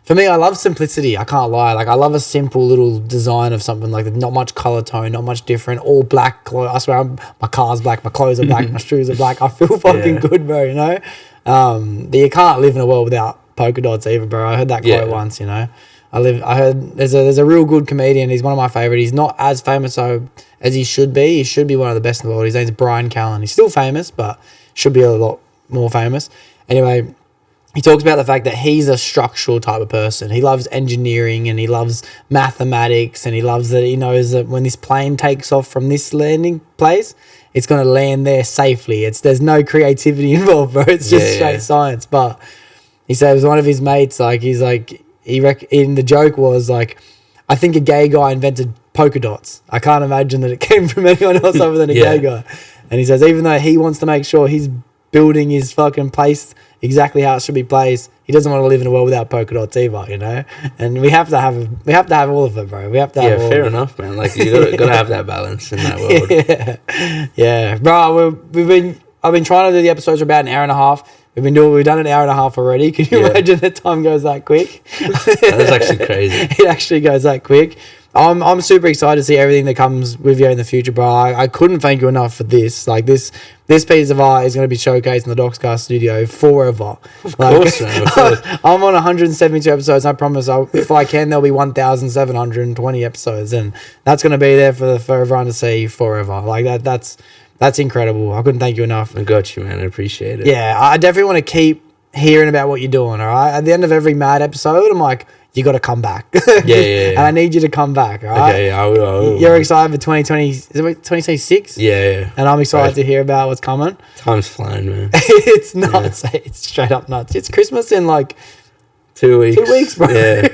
for me, I love simplicity. I can't lie. Like I love a simple little design of something, like not much color tone, not much different, all black clothes. I swear, my car's black, my clothes are black, my shoes are black. I feel fucking good, bro. You know, you can't live in a world without polka dots either, bro. I heard that quote once. You know. I heard there's a real good comedian. He's one of my favorite. He's not as famous as he should be. He should be one of the best in the world. His name's Brian Callen. He's still famous, but should be a lot more famous. Anyway, he talks about the fact that he's a structural type of person. He loves engineering and he loves mathematics, and he loves that he knows that when this plane takes off from this landing place, it's going to land there safely. There's no creativity involved, bro. It's just straight science. But he said it was one of his mates, like he's like, the joke was like, I think a gay guy invented polka dots. I can't imagine that it came from anyone else other than a gay guy. And he says even though he wants to make sure he's building his fucking place exactly how it should be placed, he doesn't want to live in a world without polka dots either, you know. And we have to have all of it, bro. We have to have all fair of it. enough, man. Like you gotta have that balance in that world. Yeah, bro. I've been trying to do the episodes for about an hour and a half. We've done an hour and a half already. Can you imagine the time goes that quick? That's actually crazy. It actually goes that quick. I'm super excited to see everything that comes with you in the future, bro. I couldn't thank you enough for this. Like this piece of art is going to be showcased in the Doxcast studio forever. Of course, man. Of course. I'm on 172 episodes. I promise, if I can, there'll be 1,720 episodes, and that's going to be there for everyone to see forever. Like that's incredible. I couldn't thank you enough. I got you, man. I appreciate it. Yeah, I definitely want to keep hearing about what you're doing, all right? At the end of every Mad episode, I'm like, you got to come back. Yeah. And I need you to come back, all right? Okay, I will. You're excited for 2020, is it 2026? Yeah. And I'm excited to hear about what's coming. Time's flying, man. It's nuts. Yeah. It's straight up nuts. It's Christmas in like 2 weeks. 2 weeks, bro. Yeah.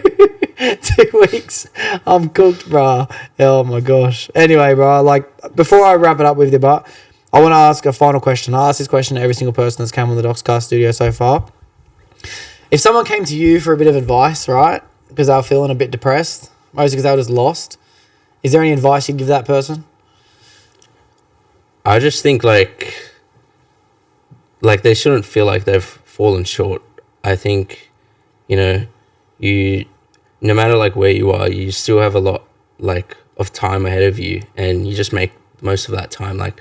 2 weeks. I'm cooked, bro. Oh my gosh. Anyway, bro, like before I wrap it up with you, but I want to ask a final question. I ask this question to every single person that's come on the Doxcast studio so far. If someone came to you for a bit of advice, right, because they were feeling a bit depressed, mostly because they were just lost, is there any advice you'd give that person? I just think like they shouldn't feel like they've fallen short. I think, no matter like where you are, you still have a lot like of time ahead of you, and you just make most of that time. Like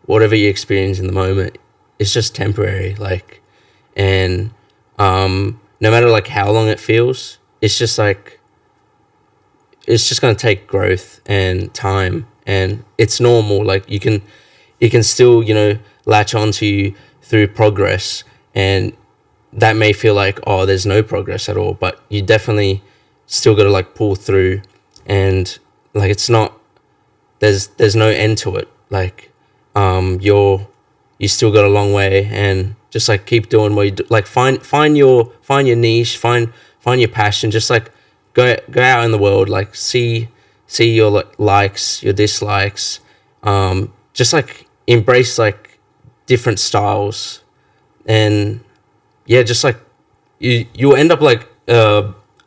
whatever you experience in the moment, it's just temporary. Like, and no matter like how long it feels, it's just like, it's just going to take growth and time, and it's normal. Like you can still, latch onto you through progress, and that may feel like, oh, there's no progress at all, but you definitely still got to like pull through, and like, it's not, there's no end to it. Like, you still got a long way, and just like keep doing what you do. Like find your niche, find your passion. Just like go out in the world, like see your likes, your dislikes. Just like embrace like different styles, and yeah, just like you'll end up like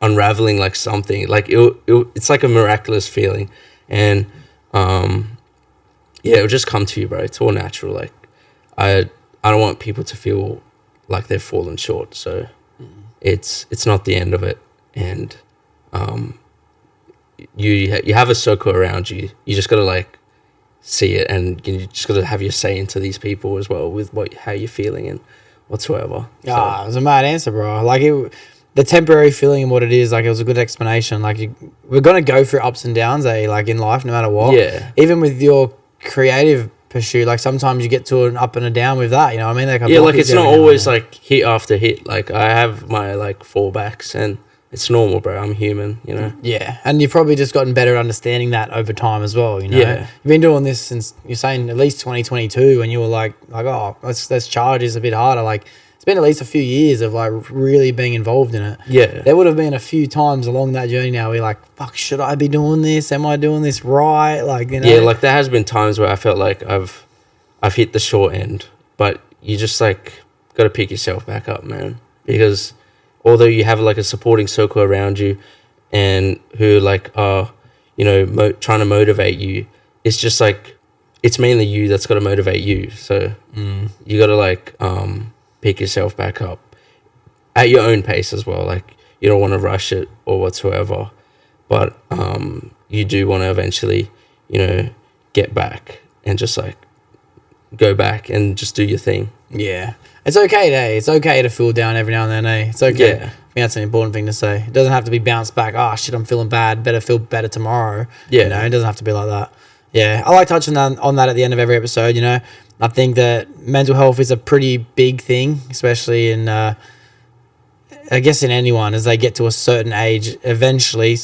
unraveling like something. Like it's like a miraculous feeling, and it'll just come to you, bro. It's all natural. Like I don't want people to feel like they've fallen short. So it's not the end of it, and you have a circle around you. You just gotta like see it, and you just got to have your say into these people as well with how you're feeling and whatsoever. It was a mad answer, bro. Like the temporary feeling and what it is, like it was a good explanation. Like we're gonna go through ups and downs, like in life, no matter what. Yeah. Even with your creative pursuit, like sometimes you get to an up and a down with that. You know what I mean? Like like it's not always like hit after hit. Like I have my like fallbacks, and it's normal, bro. I'm human, you know. Yeah, and you've probably just gotten better at understanding that over time as well. You know, Yeah. You've been doing this since you're saying at least 2022, and you were like oh, let's charge is a bit harder. Like it's been at least a few years of like really being involved in it. Yeah. There would have been a few times along that journey now where you're like, fuck, should I be doing this? Am I doing this right? Like, you know. Yeah, like there has been times where I felt like I've hit the short end, but you just like got to pick yourself back up, man, because although you have like a supporting circle around you and who like are, you know, trying to motivate you, it's just like, it's mainly you that's got to motivate you. So you got to like pick yourself back up at your own pace as well. Like you don't want to rush it or whatsoever, but you do want to eventually, you know, get back and just like go back and just do your thing. Yeah. It's okay, eh? It's okay to feel down every now and then, eh? It's okay. Yeah. I think that's an important thing to say. It doesn't have to be bounced back. Oh, shit, I'm feeling bad. Better feel better tomorrow. Yeah. You know, it doesn't have to be like that. Yeah. I like touching on that at the end of every episode, you know. I think that mental health is a pretty big thing, especially in, I guess in anyone, as they get to a certain age, eventually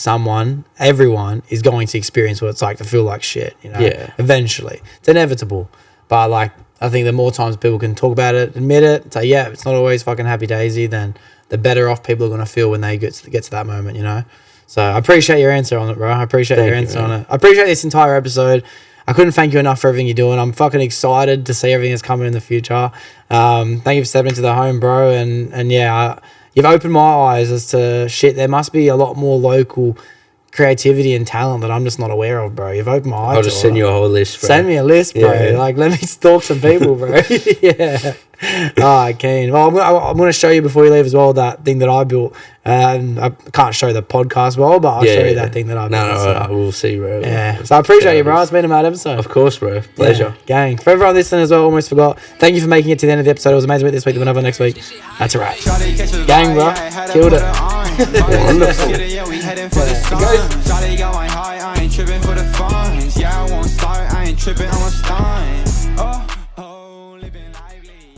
everyone is going to experience what it's like to feel like shit, you know. Yeah. Eventually. It's inevitable. But like, I think the more times people can talk about it, admit it, say, yeah, it's not always fucking happy daisy, then the better off people are going to feel when they get to that moment, you know? So I appreciate your answer on it, bro. I appreciate your answer on it. I appreciate this entire episode. I couldn't thank you enough for everything you're doing. I'm fucking excited to see everything that's coming in the future. Thank you for stepping into the home, bro. And yeah, you've opened my eyes as to shit. There must be a lot more local creativity and talent that I'm just not aware of, bro. You've opened my eyes. I'll just send you a whole list, bro. Send me a list, bro. Yeah. Like, let me stalk some people, bro. Yeah. Oh, keen. Well, I'm going to show you before you leave as well that thing that I built. I can't show the podcast well, but I'll show you that thing that I built. No, I will see, bro. Yeah. So I appreciate you, bro. It's been a mad episode. Of course, bro. Pleasure. Yeah. Gang. For everyone listening as well, almost forgot. Thank you for making it to the end of the episode. It was amazing this week. We'll have next week. That's a wrap. Gang, bro. Killed it. Wonderful. Tripping for the funds, yeah, I won't start, I ain't tripping, I'm a stunt.